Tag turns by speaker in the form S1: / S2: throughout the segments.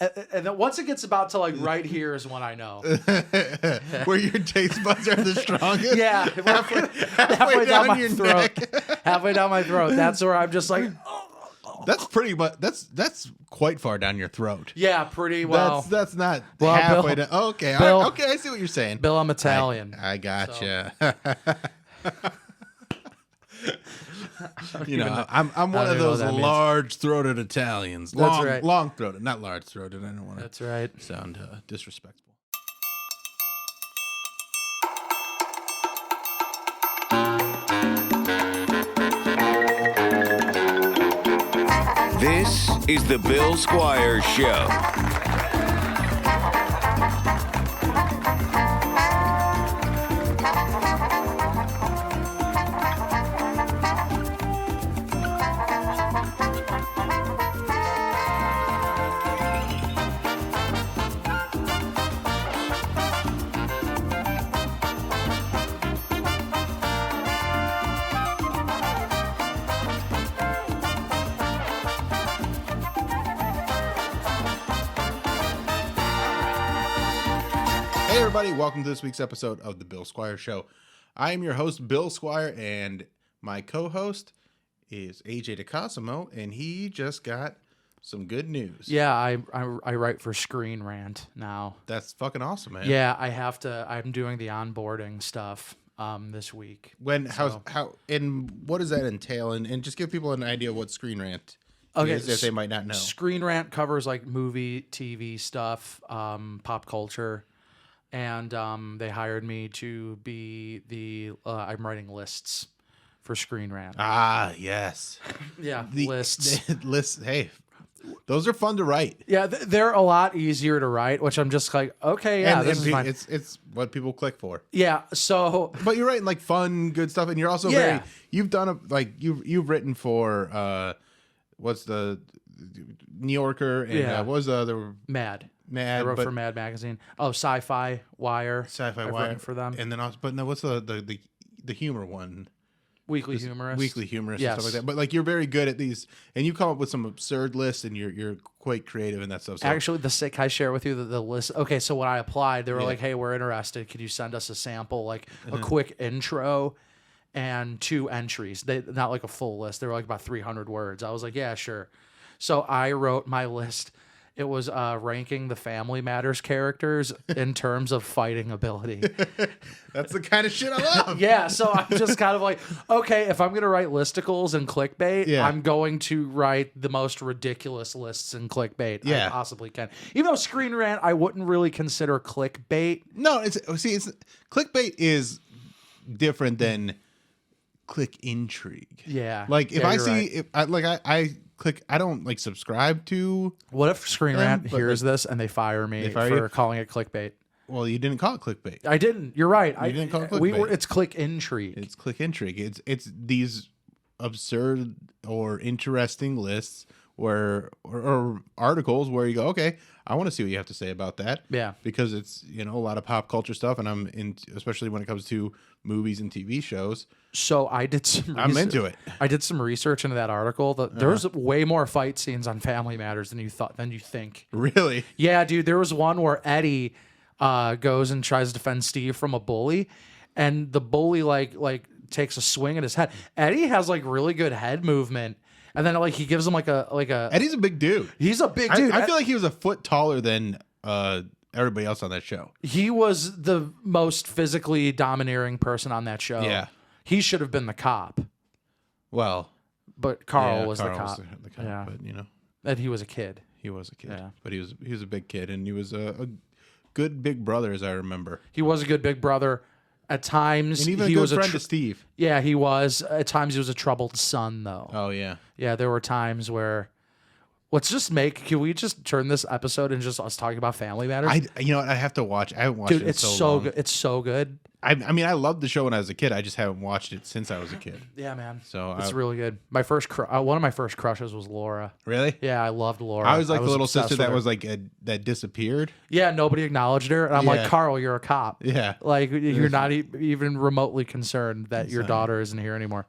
S1: And then once it gets about to like right here is when I know.
S2: Where your taste buds are the strongest?
S1: Yeah. Halfway down my throat. Halfway down my throat. That's where I'm just like,
S2: That's pretty much, that's quite far down your throat.
S1: yeah, pretty well.
S2: That's not
S1: Well,
S2: halfway
S1: Bill-
S2: down. Oh, okay.
S1: Bill-
S2: Okay, I see what you're saying.
S1: Bill, I'm Italian.
S2: I gotcha. I'm one of those large-throated Italians.
S1: That's right.
S2: Long-throated, not large-throated. I don't want to
S1: That's right.
S2: sound disrespectful.
S3: This is the Bill Squire Show.
S2: Hey everybody, welcome to this week's episode of the Bill Squire Show. I am your host, Bill Squire, and my co-host is AJ DeCosimo, and he just got some good news.
S1: Yeah, I write for ScreenRant now.
S2: That's fucking awesome, man.
S1: Yeah, I'm doing the onboarding stuff this week.
S2: How and what does that entail? And just give people an idea what ScreenRant is if they might not know.
S1: ScreenRant covers like movie, TV stuff, pop culture. And they hired me to be I'm writing lists for ScreenRant.
S2: Ah, yes.
S1: Yeah, lists.
S2: Lists. Hey, those are fun to write.
S1: Yeah, they're a lot easier to write, which I'm just like, okay, yeah, this is fine.
S2: It's what people click for.
S1: Yeah, so.
S2: But you're writing like fun, good stuff, and you're also you've done you've written for what's the New Yorker and what was the other
S1: Mad. I wrote for Mad Magazine. Oh, Sci-Fi Wire.
S2: I've
S1: Wire written for them.
S2: And then also, but no, what's the humor one?
S1: Weekly Humorist.
S2: Weekly Humorist
S1: Yes.
S2: and stuff like that. But like you're very good at these, and you come up with some absurd lists, and you're quite creative in that stuff. So.
S1: Actually, can I share with you the list? Okay, so when I applied, they were like, "Hey, we're interested. Could you send us a sample, like a quick intro, and 2 entries? They not like a full list. They were like about 300 words." I was like, "Yeah, sure." So I wrote my list. It was ranking the Family Matters characters in terms of fighting ability.
S2: That's the kind of shit I love.
S1: Yeah, so I'm just kind of like, okay, if I'm going to write listicles and clickbait, I'm going to write the most ridiculous lists in clickbait I possibly can. Even though ScreenRant, I wouldn't really consider clickbait.
S2: No, it's clickbait is different than click intrigue.
S1: Yeah.
S2: Like if
S1: yeah,
S2: I
S1: you're
S2: see,
S1: right.
S2: if I click, I don't like subscribe to.
S1: What if ScreenRant hears this and they fire me for calling it clickbait?
S2: Well, you didn't call it clickbait.
S1: I didn't. You're right.
S2: You didn't call it clickbait.
S1: It's click intrigue.
S2: It's click intrigue. It's these absurd or interesting lists or articles where you go, okay, I want to see what you have to say about that.
S1: Yeah.
S2: Because it's, a lot of pop culture stuff, and I'm in, especially when it comes to movies and TV shows.
S1: So I did some
S2: I'm into it.
S1: I did some research into that article. There's way more fight scenes on Family Matters than you think.
S2: Really?
S1: Yeah, dude. There was one where Eddie goes and tries to defend Steve from a bully, and the bully like takes a swing at his head. Eddie has like really good head movement. And then he gives him like a
S2: Eddie's a big dude.
S1: He's a big dude.
S2: I feel like he was a foot taller than everybody else on that show.
S1: He was the most physically domineering person on that show.
S2: Yeah.
S1: He should have been the cop.
S2: Well,
S1: but Carl was the cop.
S2: Was the cop.
S1: Yeah.
S2: But
S1: and he was a kid.
S2: He was a kid.
S1: Yeah.
S2: But he was a big kid, and he was a good big brother, as I remember.
S1: He was a good big brother. At times,
S2: and even
S1: he
S2: a good
S1: was
S2: friend to Steve.
S1: Yeah, he was. At times, he was a troubled son, though.
S2: Oh yeah.
S1: Yeah, there were times where. Can we just turn this episode and just us talking about Family Matters?
S2: I have to watch. I haven't watched it in so long.
S1: Good. It's so good.
S2: I mean, I loved the show when I was a kid. I just haven't watched it since I was a kid.
S1: Yeah, man.
S2: So
S1: it's really good. My first, one of my first crushes was Laura.
S2: Really?
S1: Yeah, I loved Laura.
S2: I was like the little sister that was like that disappeared.
S1: Yeah, nobody acknowledged her, and I'm like, Carl, you're a cop.
S2: Yeah,
S1: like you're not even remotely concerned that your daughter isn't here anymore.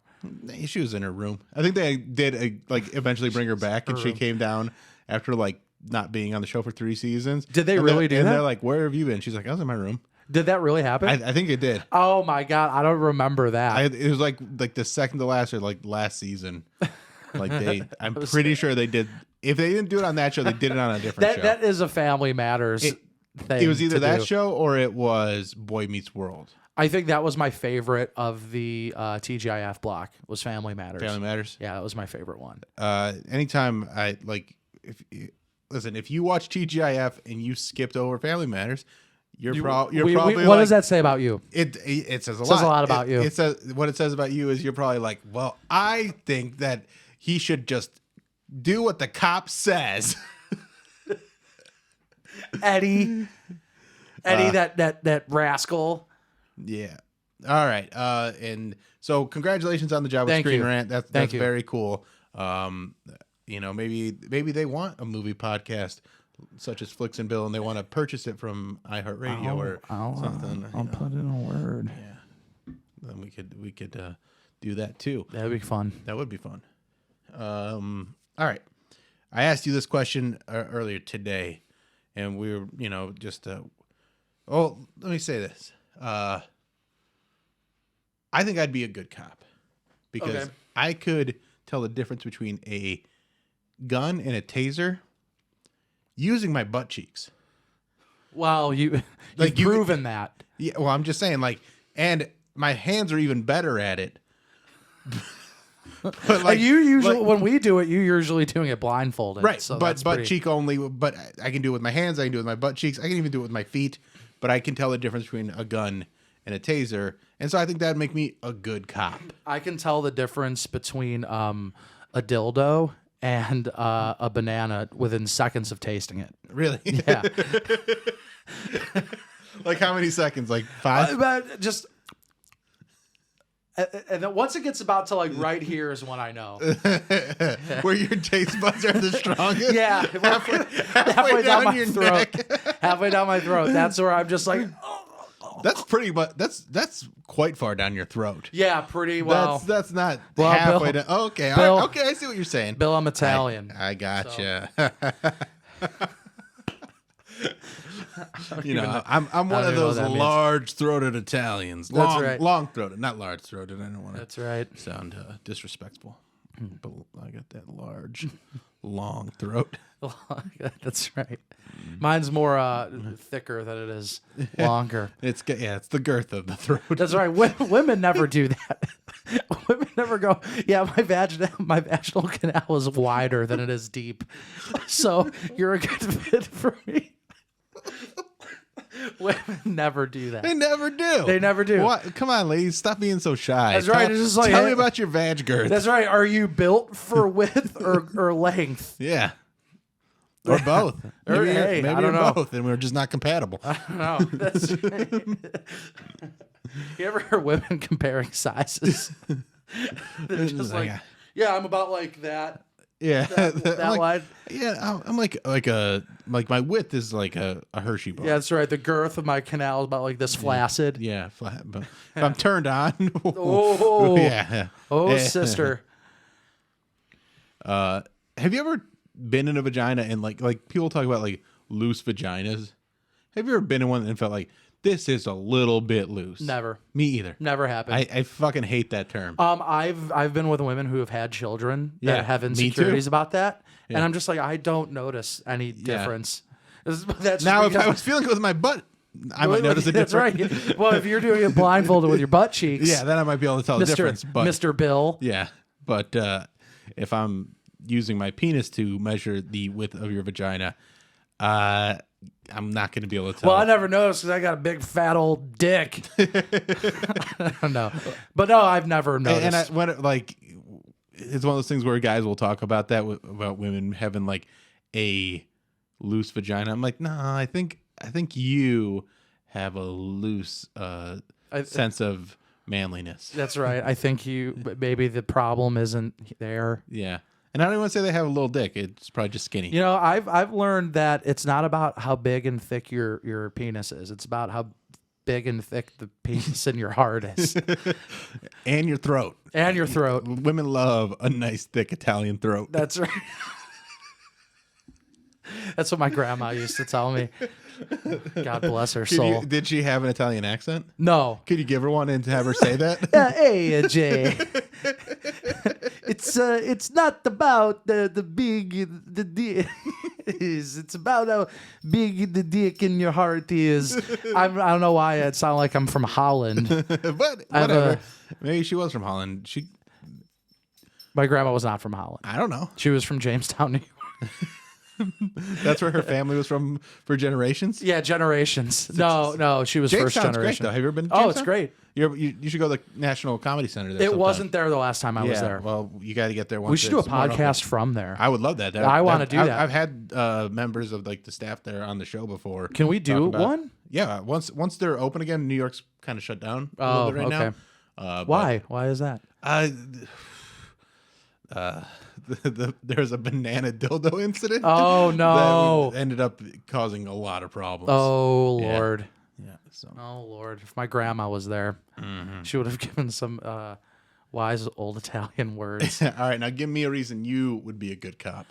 S2: She was in her room. I think they did eventually bring her back, and she came down after like not being on the show for 3 seasons.
S1: Did they
S2: And
S1: really do
S2: and
S1: that?
S2: they're like, where have you been? She's like, I was in my room.
S1: Did that really happen?
S2: I think it did.
S1: Oh my God, I don't remember that.
S2: It was like the second to last or like last season. Like I'm pretty sure they did. If they didn't do it on that show, they did it on a different show.
S1: That is a Family Matters thing.
S2: It was either that
S1: do.
S2: show or it was Boy Meets World.
S1: I think that was my favorite of the TGIF block. Was Family Matters.
S2: Family Matters.
S1: Yeah, that was my favorite one.
S2: Anytime I like, if you watch TGIF and you skipped over Family Matters, you're probably.
S1: What does that say about you?
S2: It says a lot.
S1: Says a lot about you.
S2: It says what it says about you is you're probably like, well, I think that he should just do what the cop says.
S1: Eddie, that rascal.
S2: Yeah. All right. And so congratulations on the job with
S1: Thank you.
S2: ScreenRant. That's
S1: Thank you.
S2: very cool. Maybe they want a movie podcast such as Flicks and Bill, and they want to purchase it from iHeartRadio or something.
S1: I'll put in a word.
S2: Yeah. Then we could do that too.
S1: That'd be fun.
S2: That would be fun. All right. I asked you this question earlier today, and we were, just. Let me say this. I think I'd be a good cop because I could tell the difference between a gun and a taser using my butt cheeks.
S1: Well, you've proven that.
S2: Yeah. Well, I'm just saying, and my hands are even better at it. But
S1: you usually when we do it, you're usually doing it blindfolded,
S2: right?
S1: So
S2: but butt cheek only. But I can do it with my hands. I can do it with my butt cheeks. I can even do it with my feet. But I can tell the difference between a gun and a taser, and so I think that'd make me a good cop.
S1: I can tell the difference between a dildo and a banana within seconds of tasting it.
S2: Really?
S1: Yeah.
S2: Like how many seconds? Like 5?
S1: But just. And then once it gets about to right here is when I know.
S2: Where your taste buds are the strongest?
S1: Yeah. halfway down your throat. Halfway down my throat. That's where I'm just like,
S2: That's pretty much that's quite far down your throat.
S1: yeah, pretty well.
S2: That's not
S1: Well,
S2: halfway
S1: Bill-
S2: down. Okay,
S1: Bill-
S2: all right, okay, I see what you're saying.
S1: Bill, I'm Italian.
S2: I gotcha. I'm one of those large-throated Italians.
S1: That's right.
S2: Long-throated, not large-throated. I don't want to.
S1: That's right.
S2: Sound disrespectful, but I got that large, long throat.
S1: That's right. Mine's more thicker than it is longer.
S2: It's the girth of the throat.
S1: That's right. Women never do that. Women never go, yeah, my vaginal canal is wider than it is deep. So you're a good fit for me. Women never do that.
S2: They never do.
S1: They never do.
S2: What? Come on, ladies. Stop being so shy.
S1: That's right. It's just like,
S2: tell me about your vag girth.
S1: That's right. Are you built for width or length?
S2: Yeah. Or both.
S1: Or,
S2: maybe
S1: hey, I
S2: maybe
S1: don't
S2: you're
S1: know.
S2: both, and we're just not compatible.
S1: No, that's right. You ever hear women comparing sizes? They're just like, yeah, I'm about like that.
S2: Yeah,
S1: That wide.
S2: Yeah, I'm like my width is like a Hershey bar.
S1: Yeah, that's right. The girth of my canal is about like this flaccid.
S2: Yeah, flat. But if I'm turned on,
S1: Oh,
S2: yeah.
S1: Oh, sister.
S2: Have you ever been in a vagina and like people talk about like loose vaginas? Have you ever been in one and felt like this is a little bit loose?
S1: Never.
S2: Me either.
S1: Never happened.
S2: I fucking hate that term.
S1: I've been with women who have had children that have insecurities about that, and I'm just like, I don't notice any difference. That's
S2: now, if I was feeling it with my butt, I might notice a difference.
S1: That's right. Well, if you're doing it blindfolded with your butt cheeks,
S2: Yeah, then I might be able to tell the difference. But
S1: Mr. Bill.
S2: yeah, but if I'm using my penis to measure the width of your vagina, I'm not going to be able to tell.
S1: Well, I never noticed because I got a big fat old dick. I don't know, but no, I've never noticed.
S2: And it's one of those things where guys will talk about that about women having like a loose vagina. I'm like, nah, I think you have a loose sense of manliness.
S1: That's right. I think maybe the problem isn't there.
S2: Yeah. And I don't even want to say they have a little dick. It's probably just skinny.
S1: You know, I've learned that it's not about how big and thick your penis is. It's about how big and thick the penis in your heart is.
S2: And your throat.
S1: And your throat.
S2: Women love a nice, thick Italian throat.
S1: That's right. That's what my grandma used to tell me. God bless her soul.
S2: Did she have an Italian accent?
S1: No.
S2: Could you give her one and have her say that?
S1: Hey, Jay. It's not about the big the dick is. It's about how big the dick in your heart is. I don't know why it sounded like I'm from Holland.
S2: But whatever. Maybe she was from Holland.
S1: My grandma was not from Holland.
S2: I don't know.
S1: She was from Jamestown, New York.
S2: That's where her family was from for generations?
S1: Yeah, generations. No, she was first
S2: Jamestown's
S1: generation.
S2: great, though. Have you ever been to
S1: Oh, it's
S2: Jamestown?
S1: great.
S2: You should go to the National Comedy Center there
S1: It
S2: sometime.
S1: wasn't there the last time I was there.
S2: Well, you got to get there once.
S1: We should do a
S2: it's more open.
S1: podcast from there.
S2: I would love that.
S1: I wanna do that.
S2: I've had members of like the staff there on the show before.
S1: Can we do
S2: talk about-
S1: one?
S2: Yeah, once they're open again. New York's kind of shut down a
S1: Oh,
S2: little bit right
S1: okay.
S2: now.
S1: Why? Why is that?
S2: There's a banana dildo incident.
S1: Oh, no.
S2: that ended up causing a lot of problems.
S1: Oh,
S2: Yeah.
S1: Lord.
S2: Yeah. So
S1: Oh, Lord. If my grandma was there, she would have given some wise old Italian words.
S2: all right, now give me a reason you would be a good cop.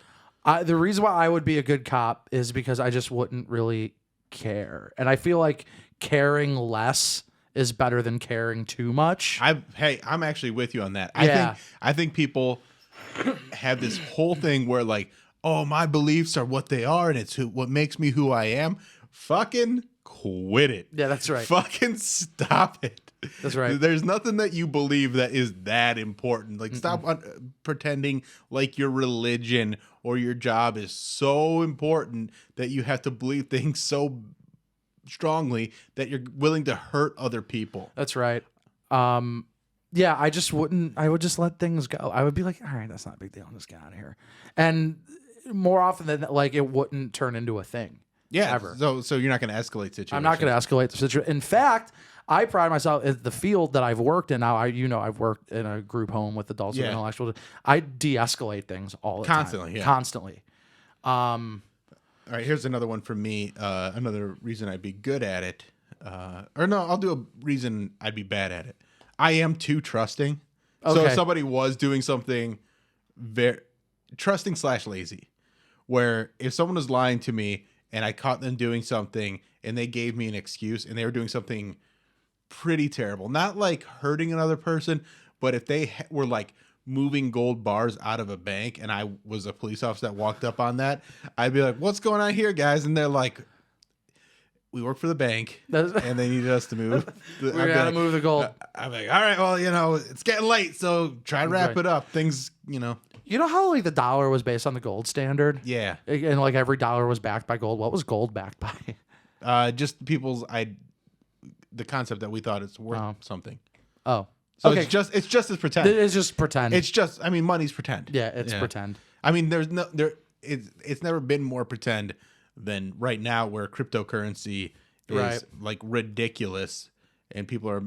S1: The reason why I would be a good cop is because I just wouldn't really care. And I feel like caring less is better than caring too much.
S2: I'm actually with you on that.
S1: Yeah.
S2: I think people have this whole thing where like, oh, my beliefs are what they are and it's what makes me who I am. Fucking quit it.
S1: Yeah, that's right.
S2: Fucking stop it.
S1: That's right.
S2: There's nothing that you believe that is that important. Like, stop pretending like your religion or your job is so important that you have to believe things so strongly that you're willing to hurt other people.
S1: That's right. Yeah, I just wouldn't. I would just let things go. I would be like, all right, that's not a big deal. Just get out of here. And more often than like, it wouldn't turn into a thing.
S2: Yeah.
S1: Ever.
S2: So you're not going to escalate situations.
S1: I'm not going to escalate the situation. In fact, I pride myself in the field that I've worked in. Now, I've worked in a group home with adults with intellectual. I de-escalate things all the
S2: Constantly,
S1: time.
S2: yeah.
S1: Constantly.
S2: All right, here's another one for me. Another reason I'd be good at it. Or no, I'll do a reason I'd be bad at it. I am too trusting. So
S1: Okay.
S2: if somebody was doing something very trusting / lazy, where if someone was lying to me and I caught them doing something and they gave me an excuse and they were doing something pretty terrible, not like hurting another person, but if they were like moving gold bars out of a bank and I was a police officer that walked up on that, I'd be like, what's going on here, guys? And they're like, we work for the bank and they needed us to move.
S1: We got to move the gold.
S2: I'm like, all right, well, it's getting late, so try to wrap it up. Things,
S1: You know how like the dollar was based on the gold standard?
S2: Yeah.
S1: And like every dollar was backed by gold. What was gold backed by?
S2: Just the concept that we thought it's worth something.
S1: Oh.
S2: So
S1: okay.
S2: it's just as pretend.
S1: It's just pretend.
S2: It's just, money's pretend.
S1: Yeah, it's pretend.
S2: I mean, it's never been more pretend than right now, where cryptocurrency is like ridiculous and people are,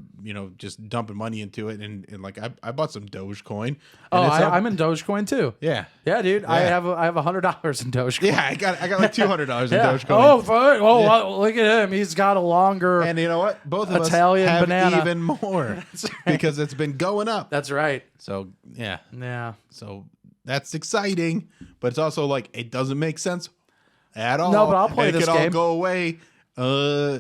S2: just dumping money into it. And like, I bought some Dogecoin.
S1: Oh, I'm in Dogecoin too.
S2: Yeah.
S1: Yeah, dude.
S2: Yeah.
S1: I have $100 in Dogecoin.
S2: Yeah, I got like $200 in Dogecoin.
S1: Oh, fine. Oh, well, look at him. He's got a longer.
S2: And you know what? Both of
S1: Italian
S2: us have
S1: banana.
S2: even more because it's been going up.
S1: That's right.
S2: So yeah.
S1: Yeah.
S2: So that's exciting, but it's also like it doesn't make sense at all.
S1: No, but I'll play
S2: and
S1: this
S2: it could all
S1: game.
S2: go away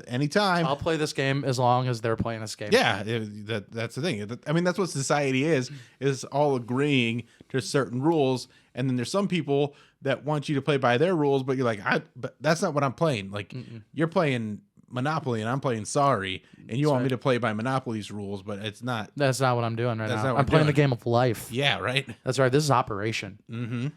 S2: anytime.
S1: I'll play this game as long as they're playing this game.
S2: Yeah, that's the thing. I mean, that's what society is all agreeing to certain rules, and then there's some people that want you to play by their rules, but you're like, but that's not what I'm playing. Like, you're playing Monopoly, and I'm playing Sorry, and you want me to play by Monopoly's rules, but it's not.
S1: That's not what I'm doing right
S2: That's
S1: now.
S2: not what
S1: I'm playing
S2: we're
S1: the game of life.
S2: Yeah, right.
S1: That's right. This is Operation.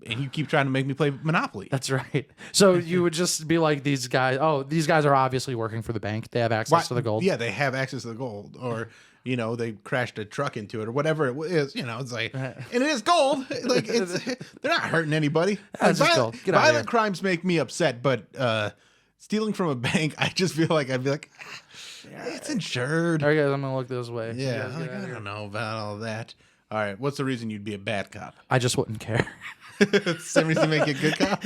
S2: And you keep trying to make me play Monopoly.
S1: That's right. So you would just be like, these guys. Oh, these guys are obviously working for the bank. They have access to the gold.
S2: Yeah, they have access to the gold, or they crashed a truck into it, or whatever it is. It's like, and it is gold. Like they're not hurting anybody.
S1: That's just gold. Get out of
S2: Violent
S1: here.
S2: crimes make me upset, but stealing from a bank, I just feel like I'd be like, it's insured.
S1: All right, guys, I'm gonna look this way. You
S2: Yeah,
S1: guys
S2: like,
S1: get out
S2: I
S1: of here.
S2: don't know about all that. All right, what's the reason you'd be a bad cop?
S1: I just wouldn't care.
S2: Same reason to make you a good cop.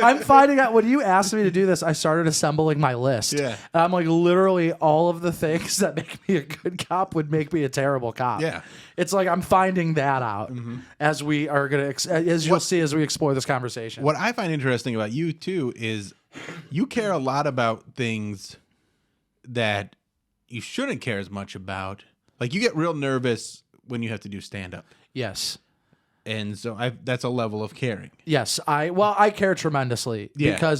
S1: I'm finding out when you asked me to do this, I started assembling my list.
S2: Yeah.
S1: And I'm like, literally all of the things that make me a good cop would make me a terrible cop.
S2: Yeah.
S1: It's like I'm finding that out as we are going to, as you'll see as we explore this conversation.
S2: What I find interesting about you too is you care a lot about things that you shouldn't care as much about. Like you get real nervous when you have to do stand-up.
S1: Yes.
S2: And so that's a level of caring.
S1: Yes. I care tremendously because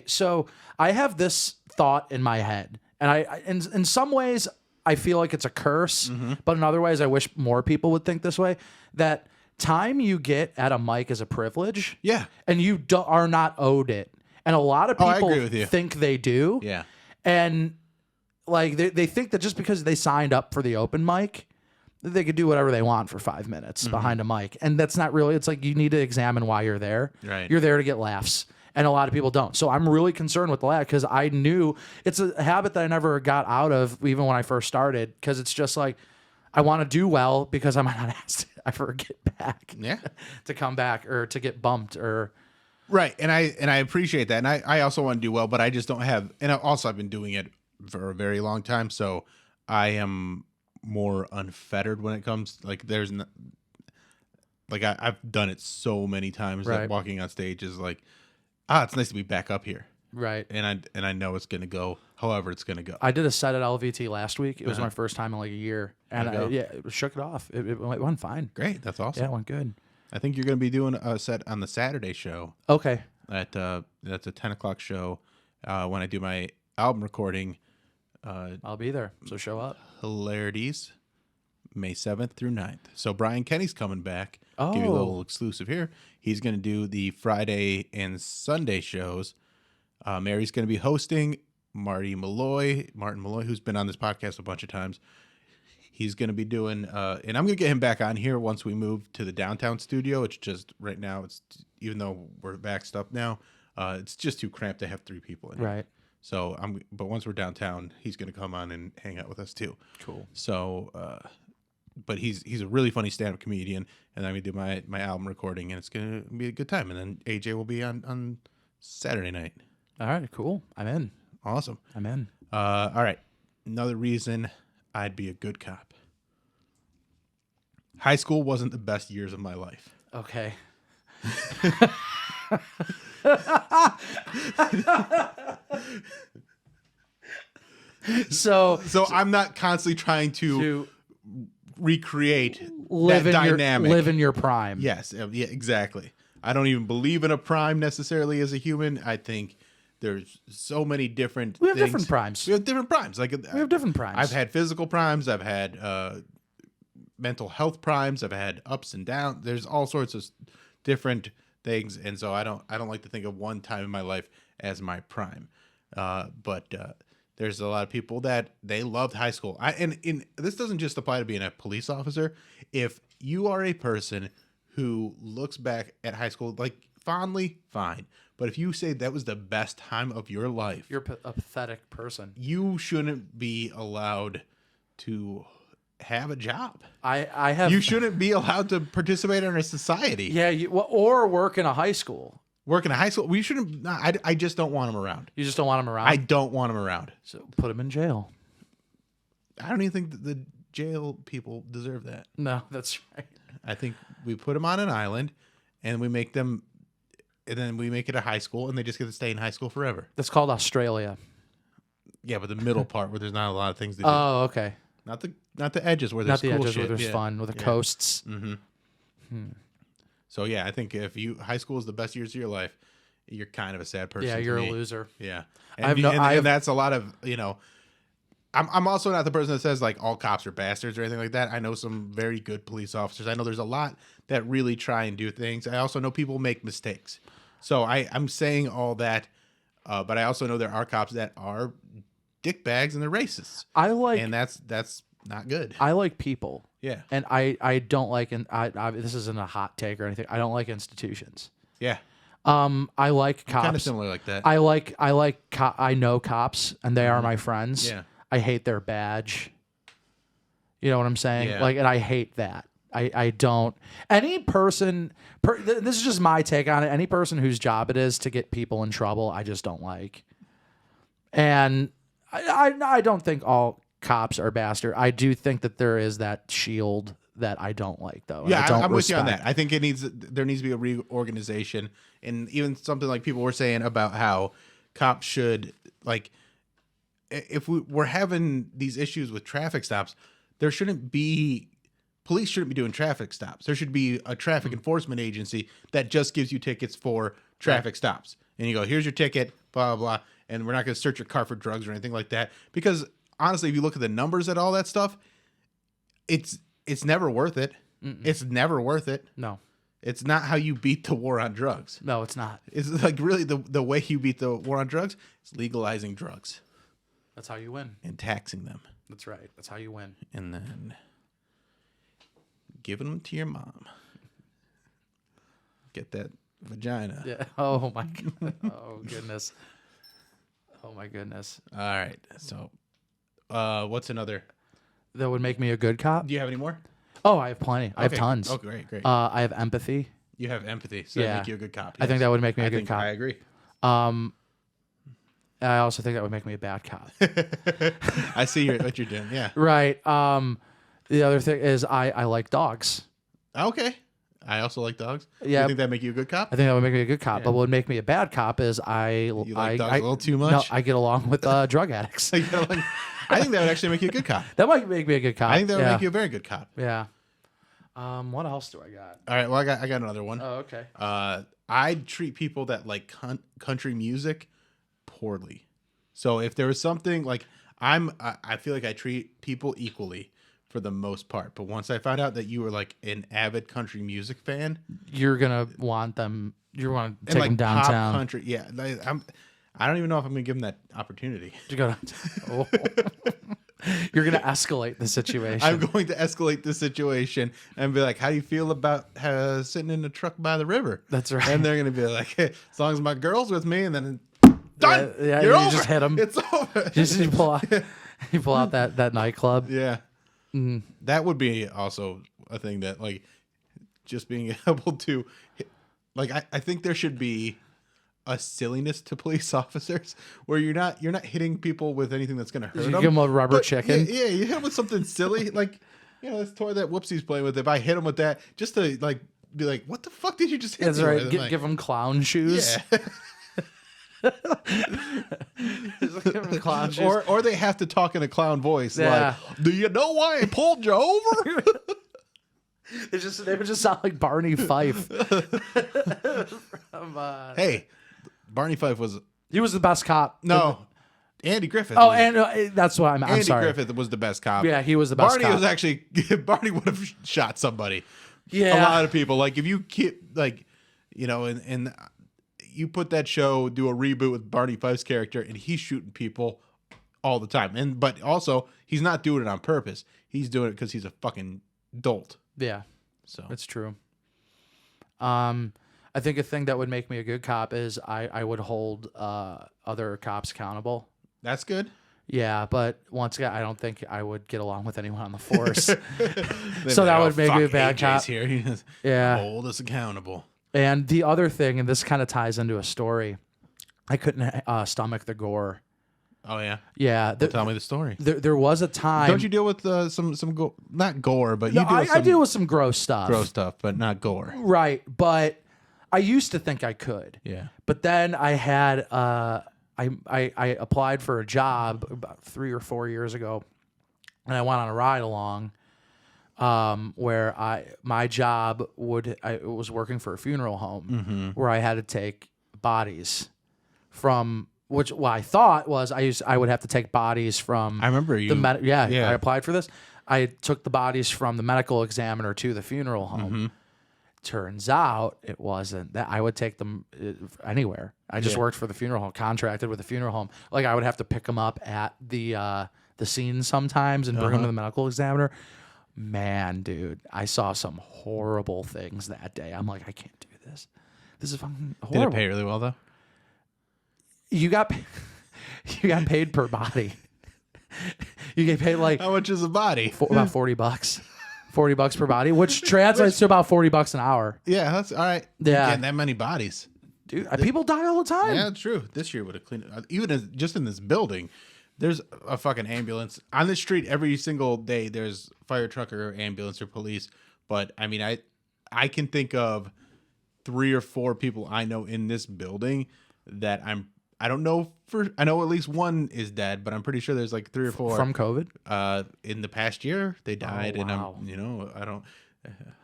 S1: so I have this thought in my head and in some ways I feel like it's a curse, but in other ways I wish more people would think this way, that time you get at a mic is a privilege.
S2: Yeah.
S1: And you are not owed it. And a lot of
S2: I
S1: people
S2: agree with you.
S1: think they do.
S2: Yeah.
S1: And like they think that just because they signed up for the open mic, they could do whatever they want for 5 minutes behind a mic. And that's not really, it's like you need to examine why you're there.
S2: Right.
S1: You're there to get laughs. And a lot of people don't. So I'm really concerned with the laugh because I knew it's a habit that I never got out of even when I first started. Because it's just like, I want to do well because I might not ask to ever get back.
S2: Yeah.
S1: To come back or to get bumped or.
S2: Right. And I appreciate that. And I also want to do well, but I just don't have, and also I've been doing it for a very long time. So I am more unfettered when it comes, like there's no, like I've done it so many times that walking on stage is like, it's nice to be back up here.
S1: Right.
S2: And I know it's going to go however it's going to go.
S1: I did a set at LVT last week. It was my first time in like a year. And it shook it off. It went fine.
S2: Great. That's awesome.
S1: Yeah, it went good.
S2: I think you're going to be doing a set on the Saturday show.
S1: Okay.
S2: That's a 10 o'clock show. When I do my album recording.
S1: I'll be there. So show up.
S2: Hilarities, May 7th through 9th. So Brian Kenny's coming back.
S1: Oh.
S2: Give you a little exclusive here. He's going to do the Friday and Sunday shows. Mary's going to be hosting. Martin Malloy, who's been on this podcast a bunch of times. He's going to be doing, and I'm going to get him back on here once we move to the downtown studio. It's just right now, even though we're vaxxed up now, it's just too cramped to have 3 people in here.
S1: Right.
S2: So but once we're downtown, he's going to come on and hang out with us too.
S1: Cool.
S2: So, but he's a really funny stand-up comedian, and I'm going to do my album recording, and it's going to be a good time. And then AJ will be on Saturday night.
S1: All right, cool. I'm in.
S2: Awesome.
S1: I'm in.
S2: All right. Another reason I'd be a good cop. High school wasn't the best years of my life.
S1: Okay. So
S2: I'm not constantly trying to recreate
S1: live
S2: that
S1: in
S2: dynamic.
S1: Live in your prime.
S2: Yes. Yeah, exactly. I don't even believe in a prime necessarily as a human. I think there's so many different
S1: We have
S2: things.
S1: different primes.
S2: We have different primes. Like
S1: We have different primes.
S2: I've had physical primes. I've had mental health primes. I've had ups and downs. There's all sorts of different things, and so I don't like to think of one time in my life as my prime. But there's a lot of people that they loved high school. And this doesn't just apply to being a police officer. If you are a person who looks back at high school like fondly, fine. But if you say that was the best time of your life,
S1: You're a pathetic person.
S2: you shouldn't be allowed to have a job.
S1: I have.
S2: You shouldn't be allowed to participate in our society.
S1: Yeah, or work in a high school.
S2: Work in a high school. We shouldn't. I just don't want them around.
S1: You just don't want them around.
S2: I don't want them around.
S1: So put them in jail.
S2: I don't even think that the jail people deserve that.
S1: No, that's right.
S2: I think we put them on an island, and we make them, and then we make it a high school, and they just get to stay in high school forever.
S1: That's called Australia.
S2: Yeah, but the middle part where there's not a lot of things to do.
S1: Oh, okay.
S2: Not the edges where there's
S1: Not the
S2: cool
S1: edges
S2: shit.
S1: where there's fun, with the coasts.
S2: So yeah, I think if high school is the best years of your life, you're kind of a sad person.
S1: Yeah,
S2: to
S1: you're
S2: me.
S1: a loser.
S2: Yeah,
S1: and
S2: that's a lot of I'm also not the person that says like all cops are bastards or anything like that. I know some very good police officers. I know there's a lot that really try and do things. I also know people make mistakes. So I'm saying all that, but I also know there are cops that are dickbags and they're racists. And that's not good.
S1: I like people.
S2: Yeah.
S1: And I don't like, and I this isn't a hot take or anything. I don't like institutions.
S2: Yeah.
S1: I like cops.
S2: Kind of similar like that.
S1: I know cops and they are my friends.
S2: Yeah.
S1: I hate their badge. You know what I'm saying?
S2: Yeah.
S1: Like, and I hate that. I don't. Any person, this is just my take on it. Any person whose job it is to get people in trouble, I just don't like. And I don't think all cops are bastard. I do think that there is that shield that I don't like, though.
S2: Yeah,
S1: I don't
S2: I'm with you on
S1: respect.
S2: that. I think there needs to be a reorganization, and even something like people were saying about how cops should, like, if we're having these issues with traffic stops, police shouldn't be doing traffic stops. There should be a traffic enforcement agency that just gives you tickets for traffic stops. And you go, here's your ticket, blah, blah, blah. And we're not going to search your car for drugs or anything like that. Because honestly, if you look at the numbers at all that stuff, it's never worth it. It's never worth it.
S1: No.
S2: It's not how you beat the war on drugs.
S1: No, it's not.
S2: It's like really the way you beat the war on drugs is legalizing drugs
S1: That's how you win.
S2: and taxing them.
S1: That's right. That's how you win.
S2: And then giving them to your mom. Get that vagina.
S1: Yeah. Oh my god. Oh goodness. Oh my goodness.
S2: All right. So, what's another?
S1: That would make me a good cop.
S2: Do you have any more?
S1: Oh, I have plenty. I have
S2: Okay.
S1: tons.
S2: Oh, great.
S1: I have empathy.
S2: You have empathy, so
S1: Yeah.
S2: that make you a good cop.
S1: I think that would make me a
S2: I
S1: good
S2: think
S1: cop.
S2: I agree.
S1: I also think that would make me a bad cop.
S2: I see what you're doing. Yeah.
S1: Right. The other thing is I like dogs.
S2: Okay. I also like dogs.
S1: Yeah.
S2: You think that make you a good cop?
S1: I think that would make me a good cop.
S2: Yeah.
S1: But what would make me a bad cop is
S2: You like dogs a little too
S1: No,
S2: much?
S1: I get along with drug addicts.
S2: I think that would actually make you a good cop.
S1: That might make me a good cop.
S2: I think that would make you a very good cop.
S1: Yeah. What else do I got?
S2: All right. Well, I got another one.
S1: Oh, okay.
S2: I treat people that like country music poorly. So if there was something like I feel like I treat people equally for the most part. But once I found out that you were like an avid country music fan,
S1: You're gonna want them. You want to
S2: and
S1: take
S2: like
S1: them downtown.
S2: pop country, yeah, I don't even know if I'm gonna give them that opportunity.
S1: You're gonna. Oh. You're gonna escalate the situation.
S2: I'm going to escalate the situation and be like, "How do you feel about sitting in the truck by the river?"
S1: That's right.
S2: And they're going to be like, hey, "As long as my girl's with me," and then done.
S1: Yeah,
S2: You're
S1: you
S2: over.
S1: just hit 'em.
S2: It's over.
S1: you pull out that nightclub.
S2: Yeah, that would be also a thing that like just being able to like. I think there should be a silliness to police officers where you're not hitting people with anything that's going to hurt
S1: You
S2: them.
S1: give them a rubber chicken.
S2: Yeah, you hit them with something silly like this toy that Whoopsie's playing with. If I hit him with that, just to like be like, "What the fuck did you just hit
S1: That's
S2: me
S1: right.
S2: with?" I'm
S1: Give them clown shoes.
S2: yeah.
S1: Just give 'em clown shoes.
S2: or they have to talk in a clown voice.
S1: Yeah.
S2: Like, "Do you know why I pulled you over?"
S1: They would just sound like Barney Fife.
S2: Hey, Barney Fife was
S1: He was the best cop.
S2: Andy Griffith.
S1: Oh,
S2: was-
S1: and that's what I'm
S2: Andy
S1: sorry.
S2: Griffith was the best cop.
S1: Yeah, he was the best
S2: Barney
S1: cop.
S2: was actually Barney would have shot somebody.
S1: Yeah.
S2: A lot of people. Like if you keep like, and you put that show, do a reboot with Barney Fife's character, and he's shooting people all the time. But also he's not doing it on purpose. He's doing it because he's a fucking dolt.
S1: Yeah,
S2: So
S1: that's true. I think a thing that would make me a good cop is I would hold other cops accountable.
S2: that's good.
S1: Yeah, but once again, I don't think I would get along with anyone on the force.
S2: They'd
S1: So
S2: be
S1: that
S2: like,
S1: would make me a
S2: fuck,
S1: bad
S2: AJ's
S1: cop.
S2: here. He just
S1: Yeah.
S2: hold us accountable.
S1: And the other thing, and this kind of ties into a story, I couldn't stomach the gore.
S2: Oh yeah.
S1: Yeah,
S2: Tell me the story.
S1: there was a time.
S2: Don't you deal with some not gore, but you
S1: No,
S2: deal with
S1: I
S2: some
S1: deal with some gross stuff.
S2: gross stuff, but not gore.
S1: Right, but I used to think I could.
S2: Yeah.
S1: But then I had I applied for a job about 3 or 4 years ago, and I went on a ride along where my job was working for a funeral home where I had to take bodies from what I thought was I would have to take bodies from.
S2: I remember you.
S1: I applied for this. I took the bodies from the medical examiner to the funeral home. Turns out it wasn't that. I would take them anywhere. I just worked for the funeral home, contracted with the funeral home. Like I would have to pick them up at the scene sometimes and bring them to the medical examiner. Man, dude, I saw some horrible things that day. I'm like, I can't do this. This is fucking horrible.
S2: Did it pay really well though?
S1: You got paid per body. You get paid like
S2: How much is a body?
S1: about $40. $40 per body, which translates to about $40 an hour.
S2: Yeah, that's all right.
S1: Yeah.
S2: Getting that many bodies.
S1: Dude, people die all the time.
S2: Yeah, true. This year would have cleaned it. Even just in this building, there's a fucking ambulance on the street every single day. There's fire truck or ambulance or police. But I mean, I can think of 3 or 4 people I know in this building that I don't know I know at least one is dead, but I'm pretty sure there's like 3 or 4
S1: from COVID.
S2: In the past year they died,
S1: Oh, wow.
S2: and I don't.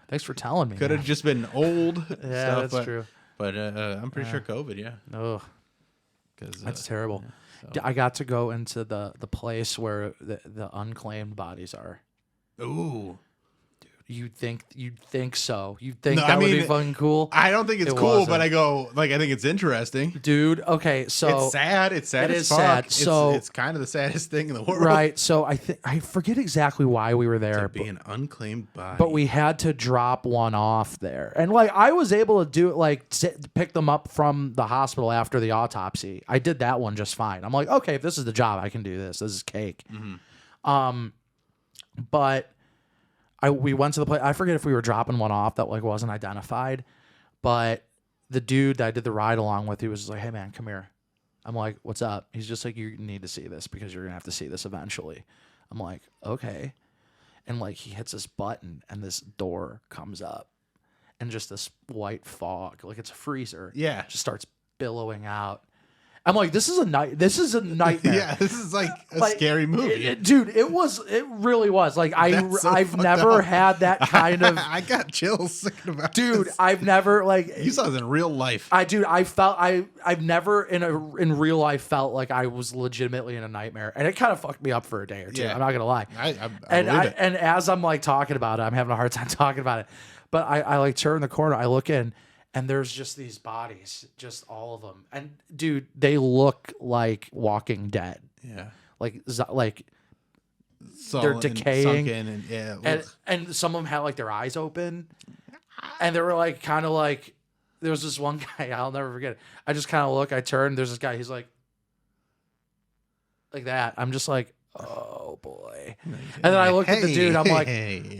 S1: Thanks for telling me.
S2: Could have just been old.
S1: Yeah,
S2: stuff,
S1: that's true.
S2: But I'm pretty sure COVID. Yeah.
S1: Oh,
S2: 'Cause,
S1: that's terrible.
S2: so-
S1: I got to go into the place where the unclaimed bodies are.
S2: Ooh.
S1: You'd think so. You'd think
S2: No,
S1: that
S2: I
S1: would be
S2: mean,
S1: fucking cool.
S2: I don't think it's
S1: It
S2: cool,
S1: wasn't.
S2: but I think it's interesting.
S1: Dude, okay, so
S2: It's sad. It's sad
S1: It
S2: as
S1: is
S2: fuck.
S1: sad.
S2: It's,
S1: So-
S2: it's kind of the saddest thing in the world.
S1: right, so I forget exactly why we were there,
S2: To be an unclaimed body.
S1: but we had to drop one off there. And like I was able to do it, like pick them up from the hospital after the autopsy. I did that one just fine. I'm like, okay, if this is the job, I can do this. This is cake. But we went to the place. I forget if we were dropping one off that like wasn't identified, but the dude that I did the ride along with, he was just like, "Hey man, come here." I'm like, "What's up?" He's just like, "You need to see this because you're gonna have to see this eventually." I'm like, "Okay," and like he hits this button and this door comes up, and just this white fog, like it's a freezer,
S2: Yeah.
S1: just starts billowing out. I'm like, "This is a nightmare."
S2: Yeah, this is like a
S1: Like,
S2: scary movie.
S1: Dude, it really was. Like
S2: That's so
S1: I've
S2: fucked
S1: never
S2: up.
S1: had that kind of
S2: I got chills thinking about
S1: dude,
S2: this.
S1: I've never like
S2: You saw this in real life.
S1: I've never in real life felt like I was legitimately in a nightmare. And it kind of fucked me up for a day or two.
S2: Yeah.
S1: I'm not gonna lie.
S2: I believe it.
S1: And as I'm like talking about it, I'm having a hard time talking about it. But I like turn the corner, I look in, and there's just these bodies, just all of them. And dude, they look like Walking Dead.
S2: Yeah.
S1: Like
S2: Sullen,
S1: decaying.
S2: sunken, and yeah.
S1: and some of them had like their eyes open, and they were like kind of like there was this one guy, I'll never forget it. I just kind of look, I turn, there's this guy, he's like that. I'm just like, oh boy. And then I looked at the dude, I'm like,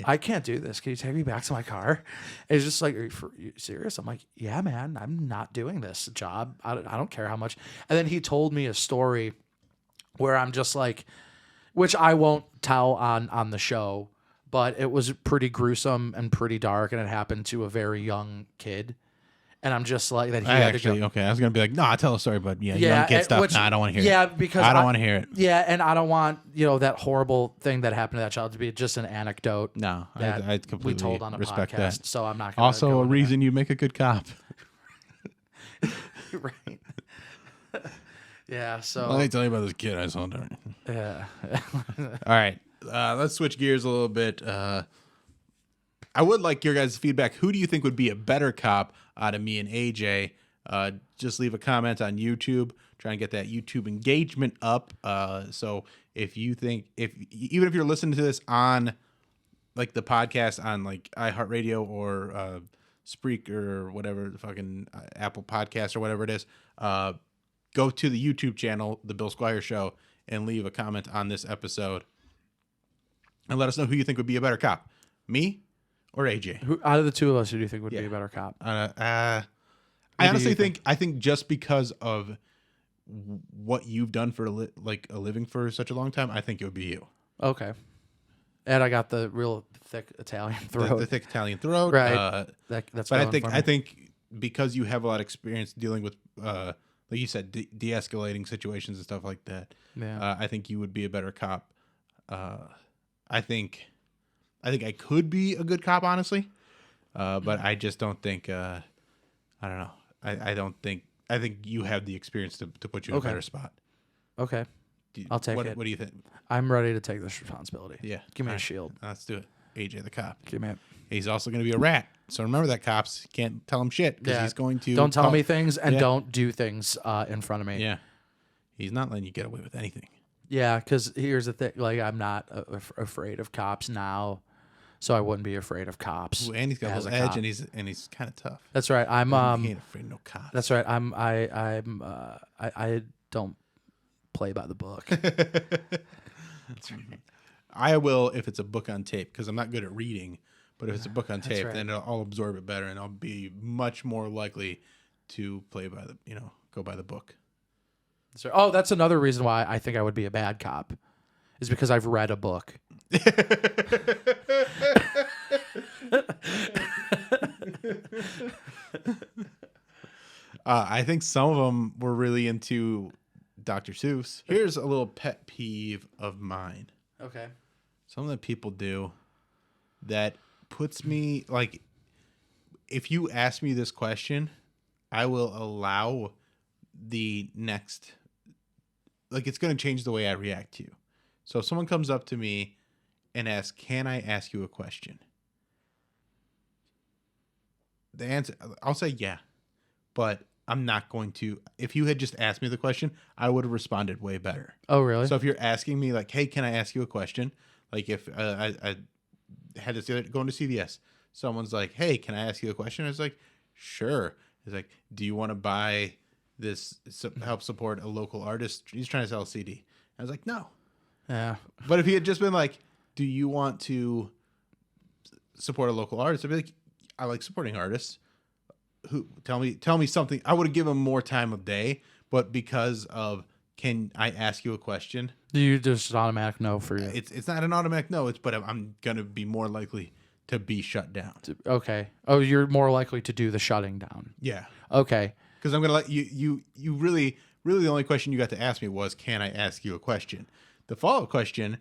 S1: I can't do this. Can you take me back to my car? And he's just like, are you serious? I'm like, yeah, man, I'm not doing this job. I don't care how much. And then he told me a story where I'm just like, which I won't tell on the show, but it was pretty gruesome and pretty dark, and it happened to a very young kid. And I'm just like that. He had to go.
S2: Okay, I was gonna be like, no, I'll tell a story, but yeah,
S1: Yeah,
S2: young kid
S1: and-
S2: stuff.
S1: which-
S2: No, I don't want to hear it.
S1: Yeah, because
S2: I don't want to hear it.
S1: Yeah, and I don't want that horrible thing that happened to that child to be just an anecdote.
S2: No,
S1: that
S2: I completely
S1: we told on a
S2: respect
S1: podcast.
S2: that.
S1: So I'm not. Gonna
S2: Also,
S1: go
S2: a
S1: into
S2: reason you make a good cop.
S1: that. Right. Yeah. So.
S2: Let me tell you about this kid I saw during.
S1: Yeah.
S2: All right, let's switch gears a little bit. I would like your guys' feedback. Who do you think would be a better cop out of me and AJ? Just leave a comment on YouTube. Try and get that YouTube engagement up. So if you think, even if you're listening to this on like the podcast on like iHeartRadio or Spreaker or whatever, the fucking Apple Podcast or whatever it is, go to the YouTube channel, The Bill Squire Show, and leave a comment on this episode. And let us know who you think would be a better cop, me or AJ.
S1: Who out of the two of us, who do you think would be a better cop?
S2: I honestly think just because of what you've done for a living for such a long time, I think it would be you.
S1: Okay. And I got the real thick Italian throat.
S2: The thick Italian throat,
S1: Right. That's.
S2: But
S1: going for me.
S2: I think because you have a lot of experience dealing with, like you said, de-escalating situations and stuff like that.
S1: Yeah.
S2: I think you would be a better cop. I think I could be a good cop, honestly, but I just don't think. I don't know. I think you have the experience to put you in a better spot.
S1: Okay. I'll take it.
S2: What do you think?
S1: I'm ready to take this responsibility.
S2: Yeah.
S1: Give me
S2: All
S1: a
S2: right.
S1: shield.
S2: Let's do it. AJ the cop.
S1: Give me it.
S2: He's also going to be a rat. So remember that, cops. You can't tell him shit because he's going to.
S1: Don't tell me things and don't do things in front of me.
S2: Yeah. He's not letting you get away with anything.
S1: Yeah, because here's the thing. Like, I'm not afraid of cops now, so I wouldn't be afraid of cops.
S2: Ooh, and he's got a
S1: as
S2: little edge,
S1: cop.
S2: and he's kind of tough.
S1: That's right.
S2: He ain't afraid of no cops.
S1: That's right. I don't play by the book. That's right.
S2: I will if it's a book on tape because I'm not good at reading. But if it's a book on tape,
S1: right.
S2: then I'll absorb it better, and I'll be much more likely to play by the go by the book.
S1: That's right. Oh, that's another reason why I think I would be a bad cop, is because I've read a book.
S2: I think some of them were really into Dr. Seuss. Here's a little pet peeve of mine.
S1: Okay.
S2: Something that people do that puts me, like, if you ask me this question, I will allow the next, like, it's going to change the way I react to you. So if someone comes up to me and asks, can I ask you a question? The answer, I'll say yeah, but I'm not going to. If you had just asked me the question, I would have responded way better.
S1: Oh, really?
S2: So if you're asking me like, hey, can I ask you a question? Like if I had this the other, going to CVS, someone's like, hey, can I ask you a question? I was like, sure. It's like, do you want to buy this, help support a local artist? He's trying to sell a CD. I was like, no.
S1: Yeah.
S2: But if he had just been like, do you want to support a local artist? I'd be like, I like supporting artists. Who tell me something. I would have given him more time of day, but because of can I ask you a question?
S1: You just an automatic no for you.
S2: It's not an automatic no. But I'm gonna be more likely to be shut down.
S1: Okay. Oh, you're more likely to do the shutting down.
S2: Yeah.
S1: Okay.
S2: Because I'm gonna let you really the only question you got to ask me was, can I ask you a question? The follow-up question.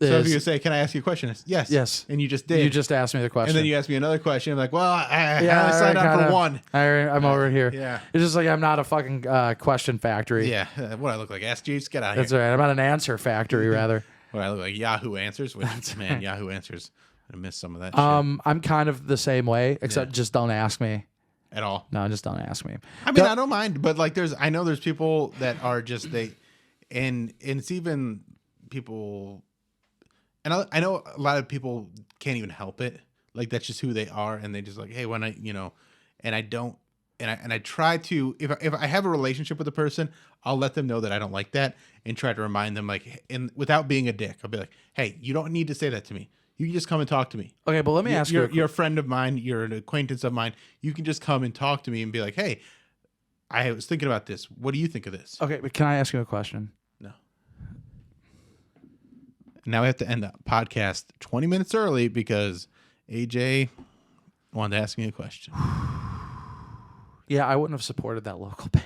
S2: So if you say, can I ask you a question? It's yes.
S1: Yes.
S2: And you just did.
S1: You just asked me the question.
S2: And then you asked me another question. I'm like, well, I only
S1: I
S2: signed up for one.
S1: I'm over here.
S2: Yeah.
S1: It's just like I'm not a fucking question factory.
S2: Yeah. What I look like? Ask Jeeves, get out of
S1: That's
S2: here.
S1: right. I'm not an answer factory, rather.
S2: What I look like? Yahoo Answers? Which, man, Yahoo Answers. I missed some of that shit.
S1: I'm kind of the same way, except just don't ask me.
S2: At all.
S1: No, just don't ask me.
S2: I mean, I don't mind, but like I know there's people that are just and it's even people, and I know a lot of people can't even help it. Like that's just who they are, and they just like, hey, when and I don't, and I try to, if I have a relationship with a person, I'll let them know that I don't like that, and try to remind them like, and without being a dick, I'll be like, hey, you don't need to say that to me. You can just come and talk to me.
S1: Okay, but let me ask you.
S2: You're a friend of mine. You're an acquaintance of mine. You can just come and talk to me and be like, hey, I was thinking about this. What do you think of this?
S1: Okay, but can I ask you a question?
S2: No. Now we have to end the podcast 20 minutes early because AJ wanted to ask me a question.
S1: Yeah, I wouldn't have supported that local band.